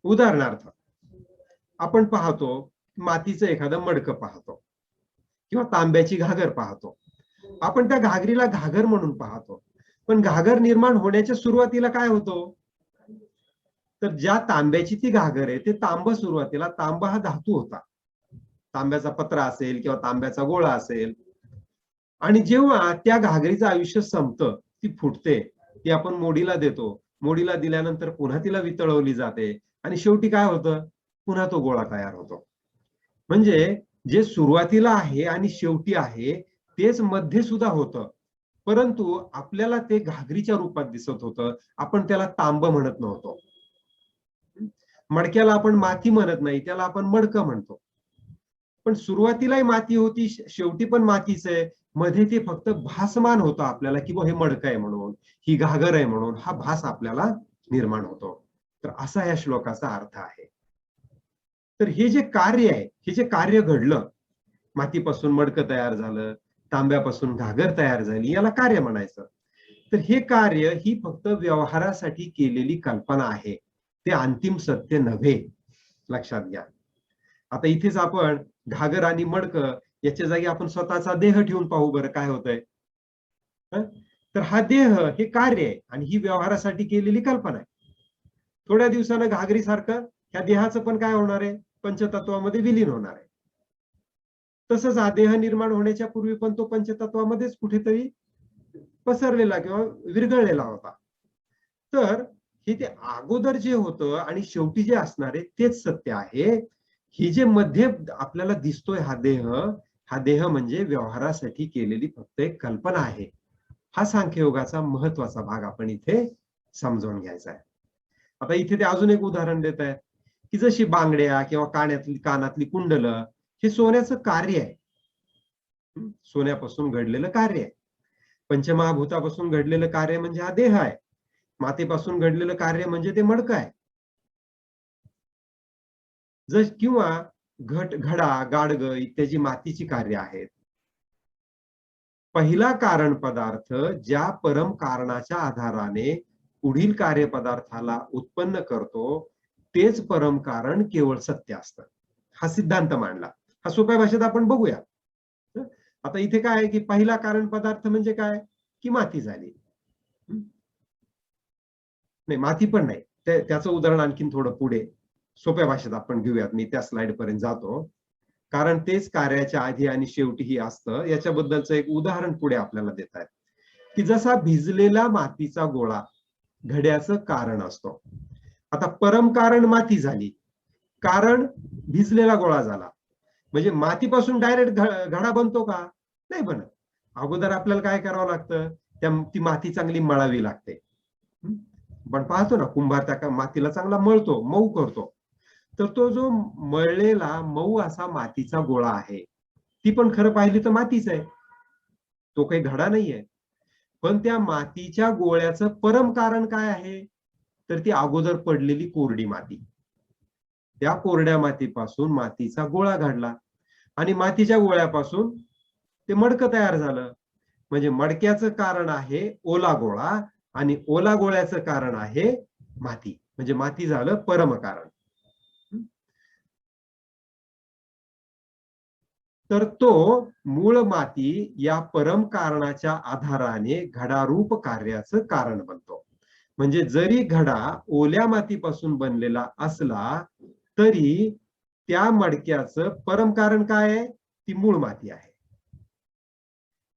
उदाहरणार्थ आपण पाहतो मातीचं एखादं मडकं पाहतो किंवा तांब्याची घागर पाहतो. आपण त्या घागरीला घागर म्हणून पाहतो, पण घागर निर्माण होण्याच्या सुरुवातीला काय होतो? तर ज्या तांब्याची ती घागर आहे ते तांब सुरुवातीला, तांबा हा धातू होता, तांब्याचा पत्रा असेल किंवा तांब्याचा गोळा असेल, आणि जेव्हा त्या घागरीचं आयुष्य संपतं, ती फुटते, ती आपण मोडीला देतो, मोडीला दिल्यानंतर पुन्हा तिला वितळवली जाते आणि शेवटी काय होतं? पुन्हा तो गोळा तयार होतो. म्हणजे जे सुरुवातीला आहे आणि शेवटी आहे तेच मध्ये सुद्धा होतं, परंतु आपल्याला ते घागरीच्या रूपात दिसत होतं, आपण त्याला तांब म्हणत नव्हतो. मडक्याला आपण माती म्हणत नाही, त्याला आपण मडकं म्हणतो. पण सुरुवातीलाही माती होती, शेवटी पण मातीच आहे. मध्ये ते फक्त भासमान होतं आपल्याला की हे मडकं आहे म्हणून, ही घागर आहे म्हणून, हा भास आपल्याला निर्माण होतो. तर असा या श्लोकाचा अर्थ आहे. तर हे जे कार्य आहे, हे जे कार्य घडलं, मातीपासून मडकं तयार झालं, तांब्यापासून घागर तयार झाली, याला कार्य म्हणायचं. तर हे कार्य ही फक्त व्यवहारासाठी केलेली कल्पना आहे, ते अंतिम सत्य नव्हे, लक्षात घ्या. आता इथेच आपण घागर आणि मडकं याच्या जागी आपण स्वतःचा देह ठेवून पाहू बरं काय होतंय. तर हा देह हे कार्य आहे आणि ही व्यवहारासाठी केलेली कल्पना आहे. थोड्या दिवसानं घागरीसारखं ह्या देहाचं पण काय होणार आहे? पंचतत्वामध्ये विलीन होणार आहे. तसंच हा देह निर्माण होण्याच्या पूर्वी पण तो पंचतत्वामध्येच कुठेतरी पसरलेला किंवा विरघळलेला होता. तर हे ते अगोदर जे होतं आणि शेवटी जे असणार आहे तेच सत्य आहे. ही जे मध्ये आपल्याला दिसतोय हा देह म्हणजे व्यवहारासाठी केलेली फक्त एक कल्पना आहे. हा सांख्ययोगाचा महत्वाचा भाग आपण इथे समजून घ्यायचा आहे. आता इथे ते अजून एक उदाहरण देत आहेत की जशी बांगड्या किंवा कानातली कुंडलं हे सोन्याचं कार्य आहे. सोन्यापासून घडलेलं कार्य आहे. पंचमहाभूतापासून घडलेलं कार्य म्हणजे हा देह आहे. मातीपासून घडलेलं कार्य म्हणजे ते मडकं आहे. किंवा घडा, गाडगं इत्यादी मातीची कार्य आहेत. पहिला कारण पदार्थ ज्या परम कारणाच्या आधाराने पुढील कार्यपदार्थाला उत्पन्न करतो तेच परम कारण केवळ सत्य असतं. हा सिद्धांत मांडला. हा सोप्या भाषेत आपण बघूया. आता इथे काय आहे की पहिला कारण पदार्थ म्हणजे काय? की माती झाली. नाही, माती पण नाही. त्याचं उदाहरण आणखीन थोडं पुढे सोप्या भाषेत आपण घेऊयात. मी त्या स्लाइड पर्यंत जातो. कारण तेच कार्याच्या आधी आणि शेवटीही असतं. याच्याबद्दलचं एक उदाहरण पुढे आपल्याला देत आहेत की जसा भिजलेला मातीचा गोळा घड्याचं कारण असतो. आता परम कारण माती झाली, कारण भिजलेला गोळा झाला. म्हणजे मातीपासून डायरेक्ट घडा बनतो का? नाही बनत. अगोदर आपल्याला काय करावं लागतं? ती माती चांगली मळावी लागते. पण पाहतो ना, कुंभार त्या मातीला चांगला मळतो, मऊ करतो. तर तो जो मळलेला मऊ असा मातीचा गोळा आहे, ती पण खरं पाहिली तर मातीच आहे, तो काही घडा नाहीये. पण त्या मातीच्या गोळ्याचं परम कारण काय आहे? तर ती अगोदर पडलेली कोरडी माती. त्या कोरड्या मातीपासून मातीचा गोळा घडला आणि मातीच्या गोळ्यापासून ते मडकं तयार झालं. म्हणजे मडक्याचं कारण आहे ओला गोळा आणि ओला गोळ्याचं कारण आहे माती. म्हणजे माती झालं परम कारण. तर तो मूळ माती या परम कारणाच्या आधाराने घडारूप कार्याचं कारण बनतो. म्हणजे जरी घडा ओल्या मातीपासून बनलेला असला तरी त्या मडक्याचं परम कारण काय आहे? ती मूळ माती आहे.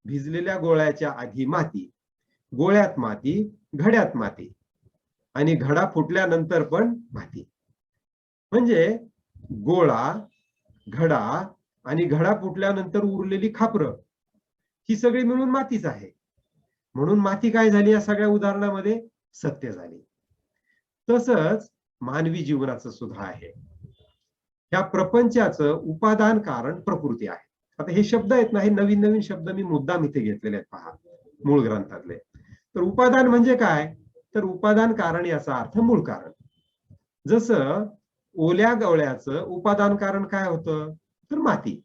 भिजलेल्या गोळ्याच्या आधी माती, गोळ्यात माती, घड्यात माती आणि घडा फुटल्यानंतर पण माती. म्हणजे गोळा, घडा आणि घडा फुटल्यानंतर उरलेली खापरं ही सगळी मिळून मातीच आहे. म्हणून माती काय झाली या सगळ्या उदाहरणामध्ये? सत्य झाली. तसंच मानवी जीवनाचं सुद्धा आहे. या प्रपंचाचं उपादान कारण प्रकृती आहे. आता हे शब्द आहेत ना, हे नवीन नवीन शब्द मी मुद्दाम इथे घेतलेले आहेत पहा, मूळ ग्रंथातले. तर उपादान म्हणजे काय? तर उपादान कारण याचा अर्थ मूळ कारण. जसं ओल्या गवळ्याचं उपादान कारण काय होतं? तर माती.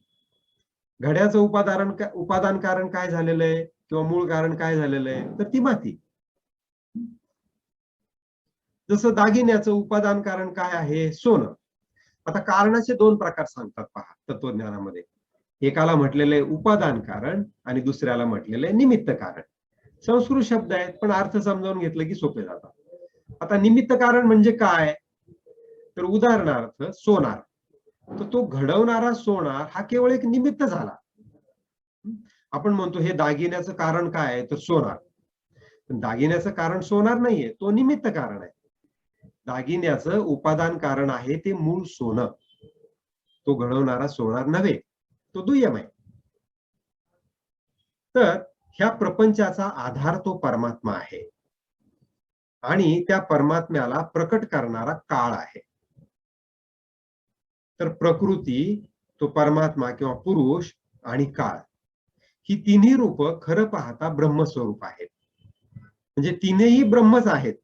घड्याचं उपादान कारण काय झालेलं आहे किंवा मूळ कारण काय झालेलं आहे? तर ती माती. जसं दागिन्याचं उपादान कारण काय आहे? सोनं. आता कारणाचे दोन प्रकार सांगतात पहा तत्वज्ञानामध्ये. एकाला म्हटलेलं आहे उपादान कारण आणि दुसऱ्याला म्हटलेलं आहे निमित्त कारण. संस्कृत शब्द आहेत पण अर्थ समजावून घेतलं की सोपे जातात. आता निमित्त कारण म्हणजे काय? तर उदाहरणार्थ सोनार. तर तो घडवणारा सोनार हा केवळ एक निमित्त झाला. आपण म्हणतो हे दागिन्याचं कारण काय आहे? तर सोनार. पण दागिन्याचं कारण सोनार नाहीये, तो निमित्त कारण आहे. दागिन्याचं उपादान कारण आहे ते मूळ सोनं. तो घडवणारा सोनार नव्हे, तो दुय्यम आहे. तर ह्या प्रपंचाचा आधार तो परमात्मा आहे आणि त्या परमात्म्याला प्रकट करणारा काळ आहे. तर प्रकृती, तो परमात्मा किंवा पुरुष आणि काळ ही तिन्ही रूप खरं पाहता ब्रह्मस्वरूप आहेत. म्हणजे तीनही ब्रह्मच आहेत.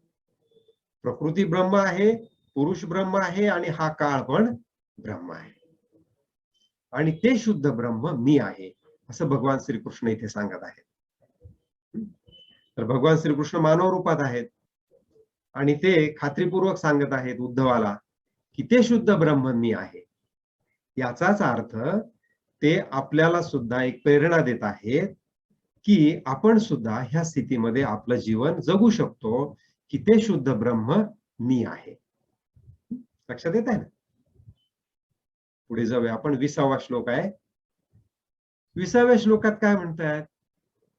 प्रकृती ब्रह्म आहे, पुरुष ब्रह्म आहे आणि हा काळ पण ब्रह्म आहे. आणि ते शुद्ध ब्रह्म मी आहे असं भगवान श्रीकृष्ण इथे सांगत आहेत. तर भगवान श्रीकृष्ण मानव रूपात आहेत आणि ते खात्रीपूर्वक सांगत आहेत उद्धवाला की ते शुद्ध ब्रह्म मी आहे. याचाच अर्थ ते आपल्याला सुद्धा एक प्रेरणा देत आहेत की आपण सुद्धा ह्या स्थितीमध्ये आपलं जीवन जगू शकतो की ते शुद्ध ब्रह्म मी आहे. लक्षात येत आहे ना? पुढे जाऊया आपण. 20वा श्लोक आहे. 20व्या श्लोकात काय म्हणतात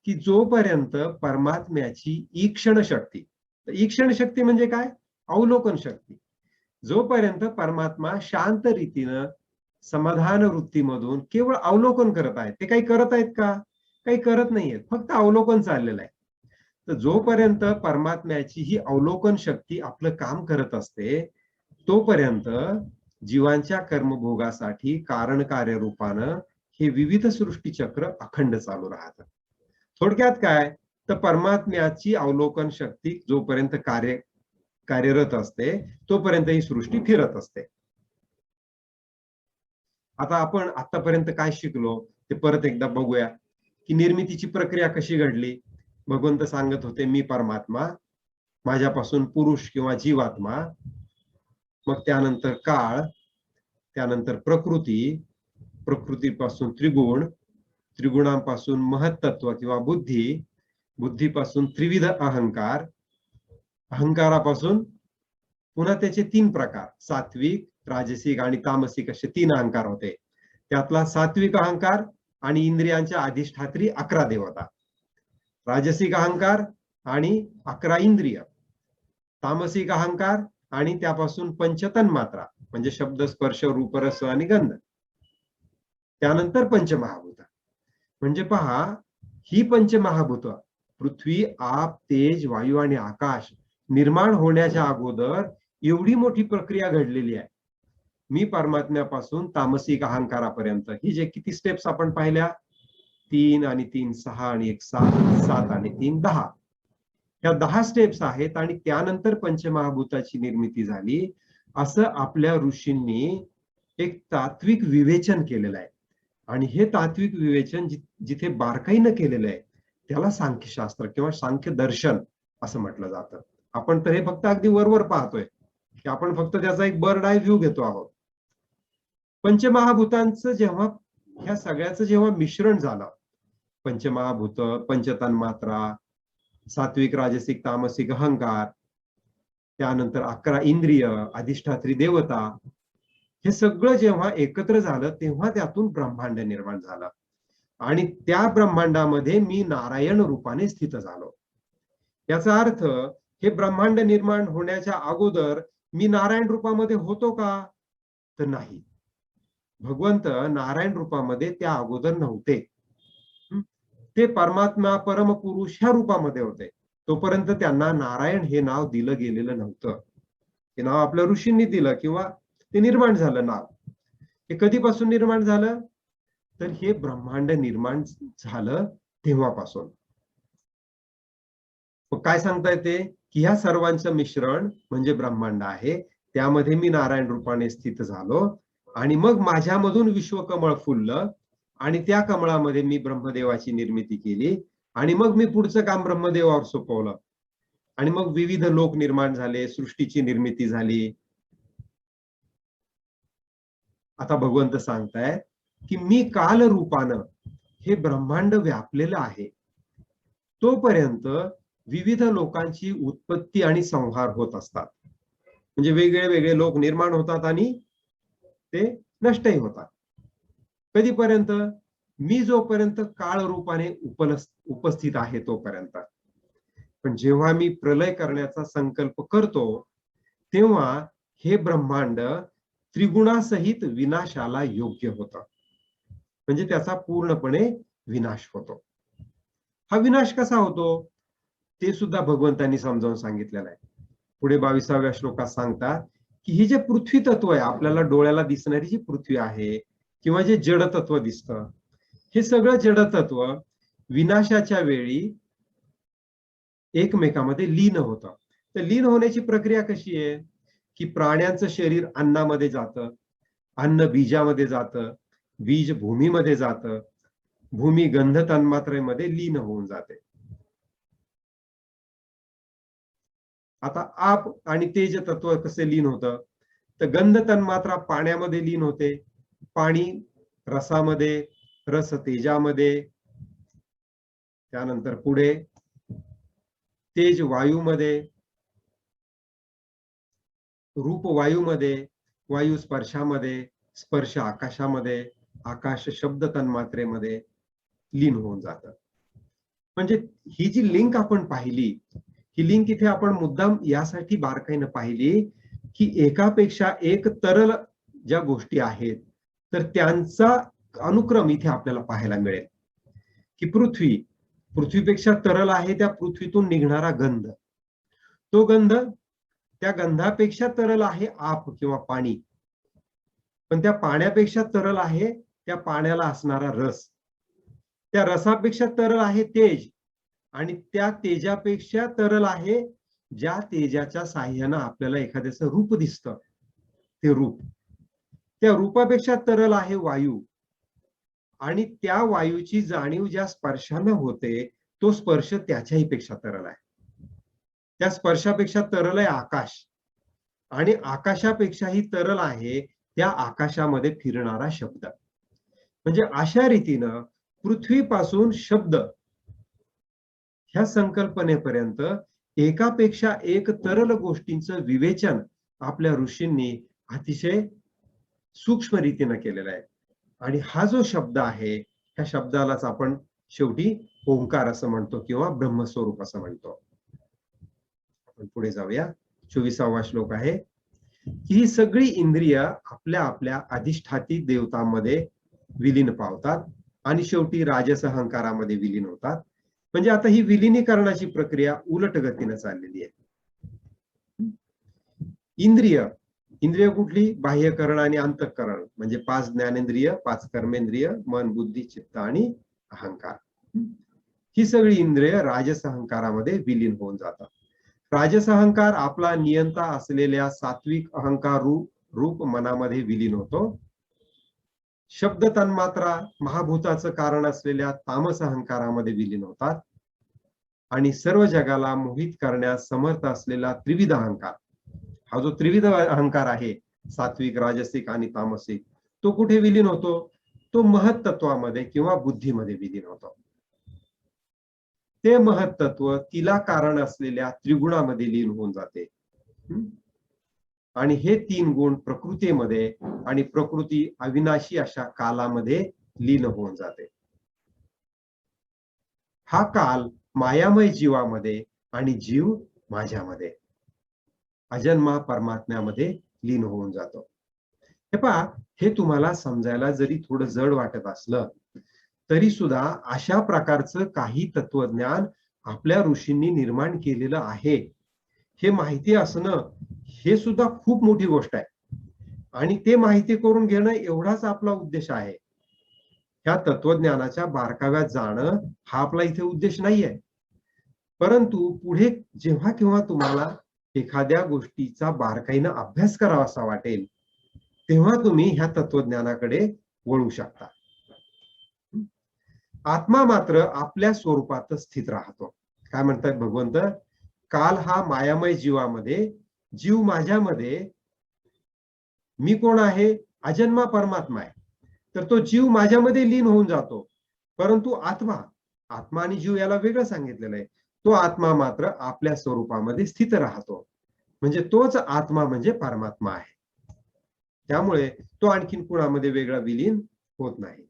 की जोपर्यंत परमात्म्याची ईक्षण शक्ती, ईक्षण शक्ती म्हणजे काय? अवलोकन शक्ती. जोपर्यंत परमात्मा शांत रीतीनं समाधान वृत्तीमधून केवळ अवलोकन करत आहेत. ते काही करत आहेत का? काही करत नाहीयेत, फक्त अवलोकन चाललेलं आहे. तर जोपर्यंत परमात्म्याची ही अवलोकन शक्ती आपलं काम करत असते तोपर्यंत जीवांच्या कर्मभोगासाठी कारण कार्य रूपानं हे विविध सृष्टीचक्र अखंड चालू राहतं. थोडक्यात काय? तर परमात्म्याची अवलोकन शक्ती जोपर्यंत कार्यरत असते तोपर्यंत ही सृष्टी फिरत असते. आता आपण आतापर्यंत काय शिकलो ते परत एकदा बघूया की निर्मितीची प्रक्रिया कशी घडली. भगवंत सांगत होते मी परमात्मा, माझ्यापासून पुरुष किंवा जीवात्मा, मग त्यानंतर काळ, त्यानंतर प्रकृती, प्रकृतीपासून त्रिगुण, त्रिगुणांपासून महत्त्व किंवा बुद्धी, बुद्धीपासून त्रिविध अहंकार, अहंकारापासून पुन्हा त्याचे 3 प्रकार, सात्विक, राजसिक आणि तामसिक असे 3 अहंकार होते. त्यातला सात्विक अहंकार आणि इंद्रियांच्या अधिष्ठात्री 11 देवता, राजसिक अहंकार आणि 11 इंद्रिय, तामसिक अहंकार आणि त्यापासून पंचतन्मात्रा म्हणजे शब्द, स्पर्श, रूप, रस आणि गंध, त्यानंतर पंचमहाभूत. म्हणजे पहा ही पंचमहाभूत पृथ्वी, आप, तेज, वायू आणि आकाश निर्माण होण्याच्या अगोदर एवढी मोठी प्रक्रिया घडलेली आहे. मी परमात्म्यापासून तामसिक अहंकारापर्यंत ही जे किती स्टेप्स आपण पाहिल्या, 3 आणि 3 6 आणि 1 7, 7 आणि 3 10, ह्या 10 स्टेप्स आहेत आणि त्यानंतर पंचमहाभूताची निर्मिती झाली असं आपल्या ऋषींनी एक तात्विक विवेचन केलेलं आहे. आणि हे तात्विक विवेचन जिथे बारकाईनं केलेलं आहे त्याला सांख्यशास्त्र किंवा सांख्य दर्शन असं म्हटलं जातं. आपण तर हे फक्त अगदी वरवर पाहतोय की आपण फक्त त्याचा एक बर्ड आय व्ह्यू घेतो आहोत. पंचमहाभूतांचं जेव्हा ह्या सगळ्याचं जेव्हा मिश्रण झालं, पंचमहाभूत, पंचतन्मात्रा, सात्विक, राजसिक, तामसिक अहंकार, त्यानंतर 11 इंद्रिय, अधिष्ठात्री देवता, हे सगळं जेव्हा एकत्र झालं तेव्हा त्यातून ब्रह्मांड निर्माण झालं आणि त्या ब्रह्मांडामध्ये मी नारायण रूपाने स्थित झालो. याचा अर्थ हे ब्रह्मांड निर्माण होण्याच्या अगोदर मी नारायण रूपामध्ये होतो का? तर नाही. भगवंत नारायण रूपामध्ये त्या अगोदर नव्हते. ते परमात्मा, परमपुरुष ह्या रूपामध्ये होते. तोपर्यंत त्यांना नारायण हे नाव दिलं गेलेलं नव्हतं. हे नाव आपल्या ऋषींनी दिलं किंवा ते निर्माण झालं नाव. हे कधीपासून निर्माण झालं? तर हे ब्रह्मांड निर्माण झालं तेव्हापासून. मग काय सांगता येते की ह्या सर्वांचं मिश्रण म्हणजे ब्रह्मांड आहे. त्यामध्ये मी नारायण रूपाने स्थित झालो आणि मग माझ्यामधून विश्वकमळ फुललं आणि त्या कमळामध्ये मी ब्रह्मदेवाची निर्मिती केली आणि मग मी पुढचं काम ब्रह्मदेवावर सोपवलं. आणि मग विविध लोक निर्माण झाले, सृष्टीची निर्मिती झाली. आता भगवंत सांगतायत की मी कालरूपानं हे ब्रह्मांड व्यापलेलं आहे. तोपर्यंत विविध लोकांची उत्पत्ती आणि संहार होत असतात. म्हणजे वेगळे वेगळे लोक निर्माण होतात आणि ते नष्टही होतात. कधीपर्यंत? मी जोपर्यंत काळ रूपाने उपस्थित आहे तोपर्यंत. पण जेव्हा मी प्रलय करण्याचा संकल्प करतो तेव्हा हे ब्रह्मांड त्रिगुणासहित विनाशाला योग्य होतं. म्हणजे त्याचा पूर्णपणे विनाश होतो. हा विनाश कसा होतो ते सुद्धा भगवंतांनी समजावून सांगितलेलं आहे. पुढे 22व्या श्लोकात सांगतात की ही जे पृथ्वी तत्व आहे, आपल्याला डोळ्याला दिसणारी जी पृथ्वी आहे किंवा जे जड तत्व दिसतं, हे सगळं जड तत्व विनाशाच्या वेळी एकमेकांमध्ये लीन होतं. तर लीन होण्याची प्रक्रिया कशी आहे की प्राण्यांचं शरीर अन्नामध्ये जातं, अन्न बीजामध्ये जातं, बीज भूमीमध्ये जातं, भूमी गंध तन्मात्रेमध्ये लीन होऊन जाते. आता आप आणि तेज तत्व कसे लीन होतं? तर गंध तन्मात्रा पाण्यामध्ये लीन होते, पाणी रसामध्ये, रस तेजामध्ये, त्यानंतर पुढे तेज वायूमध्ये, रूप वायूमध्ये, वायू स्पर्शामध्ये, स्पर्श आकाशामध्ये, आकाश शब्द तन्मात्रेमध्ये लीन होऊन जातं. म्हणजे ही जी लिंक आपण पाहिली, ही लिंक इथे आपण मुद्दाम यासाठी बारकाईनं पाहिली की एकापेक्षा एक तरल ज्या गोष्टी आहेत तर त्यांचा अनुक्रम इथे आपल्याला पाहायला मिळेल. की पृथ्वीपेक्षा तरल आहे त्या पृथ्वीतून निघणारा गंध, तो गंध त्या गंधापेक्षा तरल आहे आप किंवा पाणी, पण त्या पाण्यापेक्षा तरल आहे त्या पाण्याला असणारा रस, त्या रसापेक्षा तरल आहे तेज, आणि त्या तेजापेक्षा तरल आहे ज्या तेजाच्या साह्यानं आपल्याला एखाद्याचं रूप दिसतं ते रूप, त्या रूपापेक्षा तरल आहे वायू, आणि त्या वायूची जाणीव ज्या स्पर्शानं होते तो स्पर्श त्याच्याही पेक्षा तरल आहे. त्या स्पर्शापेक्षा तरल आहे आकाश, आणि आकाशापेक्षाही तरल आहे त्या आकाशामध्ये फिरणारा शब्द. म्हणजे अशा रीतीनं पृथ्वीपासून शब्द ह्या संकल्पनेपर्यंत एकापेक्षा एक तरल गोष्टींचं विवेचन आपल्या ऋषींनी अतिशय सूक्ष्म रीतीनं केलेलं आहे. आणि हा जो शब्द आहे ह्या शब्दालाच आपण शेवटी ओंकार असं म्हणतो किंवा ब्रह्मस्वरूप असं म्हणतो. आपण पुढे जाऊया. 24वा श्लोक आहे की ही सगळी इंद्रिय आपल्या आपल्या अधिष्ठाती देवतांमध्ये विलीन पावतात आणि शेवटी राजस अहंकारामध्ये विलीन होतात. म्हणजे आता ही विलीनीकरणाची प्रक्रिया उलट गतीने चाललेली आहे. इंद्रिय कुठली? बाह्यकरण आणि अंतःकरण, म्हणजे 5 ज्ञानेंद्रिय, 5 कर्मेंद्रिय, मन बुद्धी चित्त आणि अहंकार. ही सगळी इंद्रिय राजस अहंकारामध्ये विलीन होऊन जातात. राजस अहंकार आपला नियंता असलेल्या सात्विक अहंकार रूप मनामध्ये विलीन होतो. शब्द तन्मात्रा महाभूताचं कारण असलेल्या तामस अहंकारामध्ये विलीन होतात, आणि सर्व जगाला मोहित करण्यास समर्थ असलेला त्रिविध अहंकार, हा जो त्रिविध अहंकार आहे सात्विक, राजसिक आणि तामसिक, तो कुठे विलीन होतो? तो महत्त्वामध्ये किंवा बुद्धीमध्ये विलीन होतो. ते महत्त्व तिला कारण असलेल्या त्रिगुणामध्ये लीन होऊन जाते. आणि हे 3 गुण प्रकृतीमध्ये, आणि प्रकृती अविनाशी अशा कालामध्ये लीन होऊन जाते. हा काल मायामय जीवामध्ये आणि जीव माझ्यामध्ये, अजन्मा परमात्म्यामध्ये लीन होऊन जातो. हे पहा, हे तुम्हाला समजायला जरी थोडं जड वाटत असलं तरी सुद्धा अशा प्रकारचं काही तत्वज्ञान आपल्या ऋषींनी निर्माण केलेलं आहे हे माहिती असणं, हे सुद्धा खूप मोठी गोष्ट आहे. आणि ते माहिती करून घेणं एवढाच आपला उद्देश आहे. ह्या तत्वज्ञानाच्या बारकाव्यात जाणं हा आपला इथे उद्देश नाहीये. परंतु पुढे जेव्हा केव्हा तुम्हाला एखाद्या गोष्टीचा बारकाईनं अभ्यास करावासा वाटेल तेव्हा तुम्ही ह्या तत्वज्ञानाकडे वळू शकता. आत्मा मात्र आपल्या स्वरूपात स्थित राहतो. काय म्हणतात भगवंत? काल हा मायामय जीवामध्ये, जीव माझ्यामध्ये, मी कोण आहे? अजन्मा परमात्मा आहे. तर तो जीव माझ्यामध्ये लीन होऊन जातो. परंतु आत्मा, आत्मा आणि जीव याला वेगळं सांगितलेलं आहे. तो आत्मा मात्र आपल्या स्वरूपामध्ये स्थित राहतो. म्हणजे तोच आत्मा म्हणजे परमात्मा आहे. त्यामुळे तो आणखीन कुणामध्ये वेगळा विलीन होत नाही.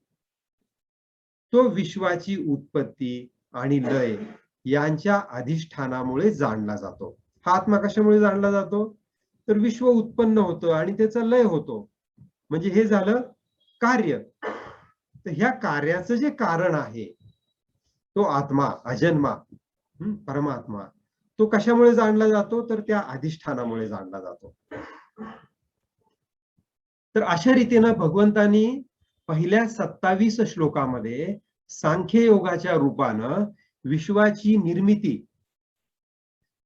तो विश्वाची उत्पत्ती आणि लय यांच्या अधिष्ठानामुळे जाणला जातो. हा आत्मा कशामुळे जाणला जातो? तर विश्व उत्पन्न होतं आणि त्याचा लय होतो. म्हणजे हे झालं कार्य. तर ह्या कार्याचं जे कारण आहे, तो आत्मा, अजन्मा, परमात्मा, तो कशामुळे जाणला जातो? तर त्या अधिष्ठानामुळे जाणला जातो. तर अशा रीतीनं भगवंतांनी पहिल्या 27 श्लोकामध्ये सांख्य योगाच्या रूपानं विश्वाची निर्मिती,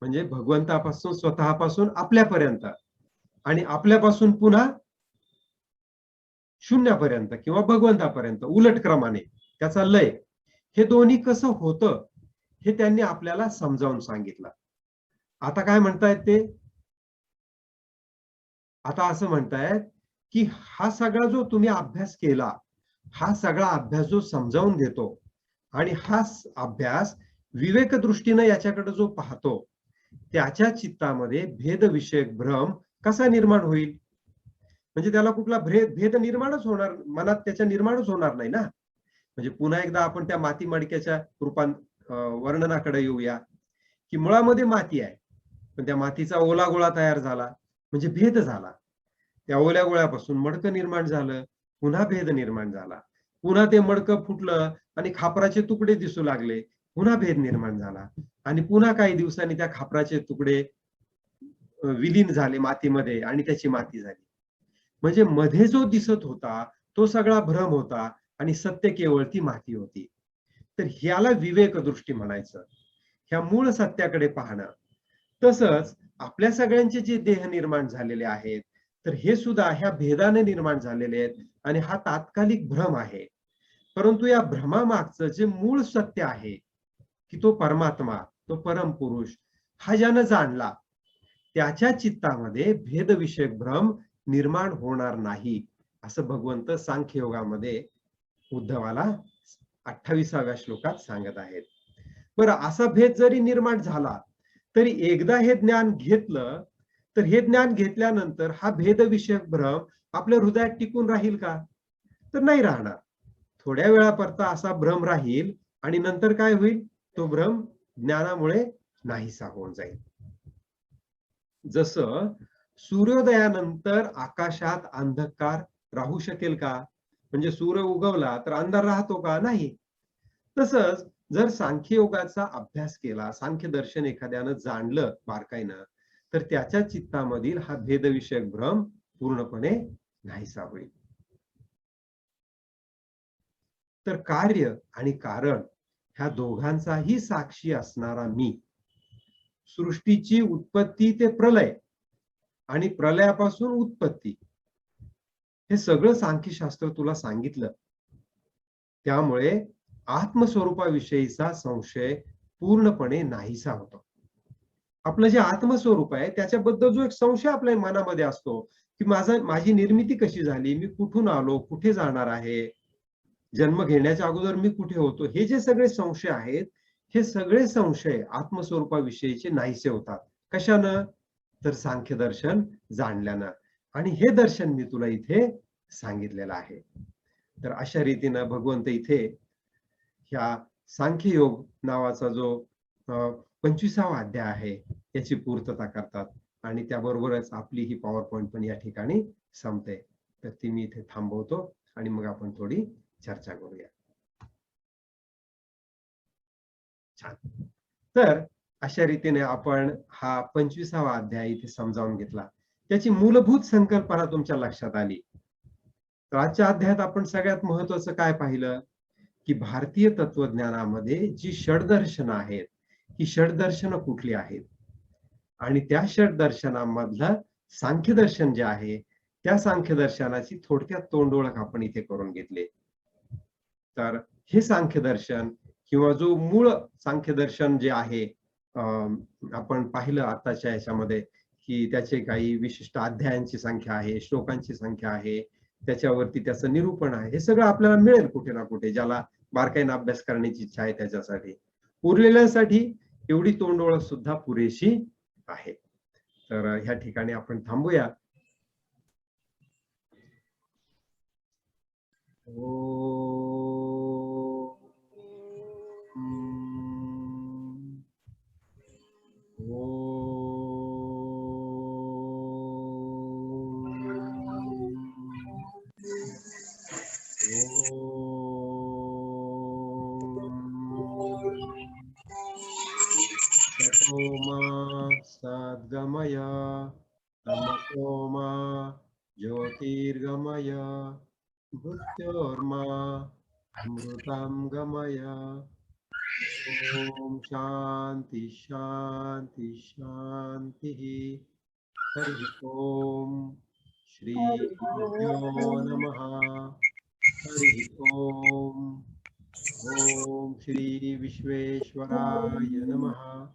म्हणजे भगवंतापासून, स्वतःपासून आपल्यापर्यंत आणि आपल्यापासून पुन्हा शून्यापर्यंत किंवा भगवंतापर्यंत उलट क्रमाने त्याचा लय, हे दोन्ही कसं होतं हे त्यांनी आपल्याला समजावून सांगितलं. आता काय म्हणतायत ते? आता असं म्हणतायत की हा सगळा जो तुम्ही अभ्यास केला, हा सगळा अभ्यास जो समजावून घेतो आणि हा अभ्यास विवेक दृष्टीने याच्याकडे जो पाहतो, त्याच्या चित्तामध्ये भेदविषयक भ्रम कसा निर्माण होईल? म्हणजे त्याला कुठला भेद निर्माणच होणार, मनात त्याच्या निर्माणच होणार नाही ना. म्हणजे पुन्हा एकदा आपण त्या माती मडक्याच्या वर्णनाकडे येऊया, की मुळामध्ये माती आहे, पण त्या मातीचा ओला गोळा तयार झाला, म्हणजे भेद झाला. त्या ओल्या गोळ्यापासून मडकं निर्माण झालं, पुन्हा भेद निर्माण झाला. पुन्हा ते मडकं फुटलं आणि खापराचे तुकडे दिसू लागले, पुन्हा भेद निर्माण झाला. आणि पुन्हा काही दिवसांनी त्या खापराचे तुकडे विलीन झाले मातीमध्ये आणि त्याची माती झाली. म्हणजे मध्ये जो दिसत होता तो सगळा भ्रम होता आणि सत्य केवळ ती माती होती. तर ह्याला विवेक दृष्टी म्हणायचं, ह्या मूळ सत्याकडे पाहणं. तसंच आपल्या सगळ्यांचे जे देह निर्माण झालेले आहेत, तर हे सुद्धा ह्या भेदाने निर्माण झालेले आहेत आणि हा तात्कालिक भ्रम आहे. परंतु या भ्रमामागचं जे मूळ सत्य आहे, की तो परमात्मा, तो परमपुरुष, हा ज्यानं जाणला, त्याच्या चित्तामध्ये भेदविषयक भ्रम निर्माण होणार नाही, असं भगवंत सांख्य योगामध्ये उद्धवाला 28व्या श्लोकात सांगत आहेत. बरं, असा भेद जरी निर्माण झाला तरी एकदा हे ज्ञान घेतलं, तर हे ज्ञान घेतल्यानंतर हा भेदविषयक भ्रम आपल्या हृदयात टिकून राहील का? तर नाही राहणार. थोड्या वेळापुरता असा भ्रम राहील आणि नंतर काय होईल? तो भ्रम ज्ञानामुळे नाहीसा होऊन जाईल. जसं सूर्योदयानंतर आकाशात अंधकार राहू शकेल का? म्हणजे सूर्य उगवला तर अंधार राहतो का? नाही. तसंच जर सांख्य योगाचा अभ्यास केला, सांख्य दर्शन एखाद्यानं जाणलं बारकाईनं, तर त्याच्या चित्तामधील हा भेदविषयक भ्रम पूर्णपणे नाहीसा होईल. तर कार्य आणि कारण ह्या दोघांचाही साक्षी असणारा मी, सृष्टीची उत्पत्ती ते प्रलय आणि प्रलयापासून उत्पत्ती, हे सगळं सांख्यशास्त्र तुला सांगितलं. त्यामुळे आत्मस्वरूपाविषयीचा संशय पूर्णपणे नाहीसा होतो. आपलं जे आत्मस्वरूप आहे त्याच्याबद्दल जो एक संशय आपल्या मनामध्ये असतो, की माझी निर्मिती कशी झाली, मी कुठून आलो, कुठे जाणार आहे, जन्म घेण्याच्या अगोदर मी कुठे होतो, हे जे सगळे संशय आहेत, हे सगळे संशय आत्मस्वरूपाविषयीचे नाहीसे होतात. कशानं? तर सांख्य दर्शन जाणल्यानं. आणि हे दर्शन मी तुला इथे सांगितलेलं आहे. तर अशा रीतीनं भगवंत इथे ह्या सांख्य योग नावाचा जो 25वा अध्याय आहे याची पूर्तता करतात आणि त्याबरोबरच आपली ही पॉवर पॉइंट पण या ठिकाणी संपते. तर ती मी इथे थांबवतो आणि मग आपण थोडी चर्चा करूया. छान. तर अशा रीतीने आपण हा 25वा अध्याय इथे समजावून घेतला. त्याची मूलभूत संकल्पना तुमच्या लक्षात आली. तर आजच्या अध्यायात आपण सगळ्यात महत्वाचं काय पाहिलं, की भारतीय तत्वज्ञानामध्ये जी षडदर्शनं आहेत, ही षडदर्शनं कुठली आहेत आणि त्या षडदर्शनामधलं सांख्यदर्शन जे आहे, त्या सांख्यदर्शनाची थोडक्यात तोंडओळख आपण इथे करून घेतली. तर हे सांख्यदर्शन किंवा जो मूळ सांख्यदर्शन जे आहे आपण पाहिलं आताच्या याच्यामध्ये की त्याचे काही विशिष्ट अध्यायांची संख्या आहे, श्लोकांची संख्या आहे, त्याच्यावरती त्याचं निरूपण आहे. हे सगळं आपल्याला मिळेल कुठे ना कुठे, ज्याला बारकाईने अभ्यास करण्याची इच्छा आहे त्याच्यासाठी. उरलेल्यांसाठी एवढी तोंडओळख सुद्धा पुरेशी आहे. तर ह्या ठिकाणी आपण थांबूया. ततो मा सद्गमय तमसो मा ज्योतिर्गमय मृत्योर्मा अमृतं गमय. ओम शांति शांति शांति. हरि ओम. श्री गुरुभ्यो नमः. हरि ओम. ओम श्री विश्वेश्वराय नमः.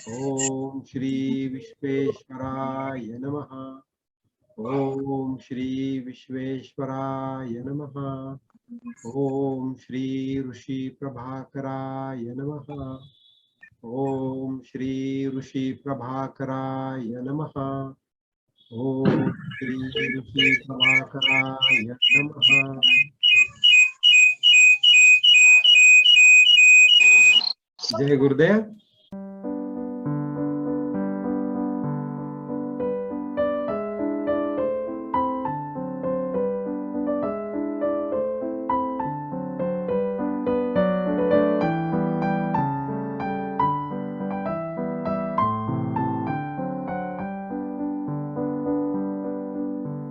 ओम श्री विश्वेश्वराय नमः. ओम श्री विश्वेश्वराय नमः. ओम श्री ऋषि प्रभाकराय नमः. ओम श्री ऋषि प्रभाकराय नमः. ओम श्री ऋषि प्रभाकराय नमः. जय गुरुदेव.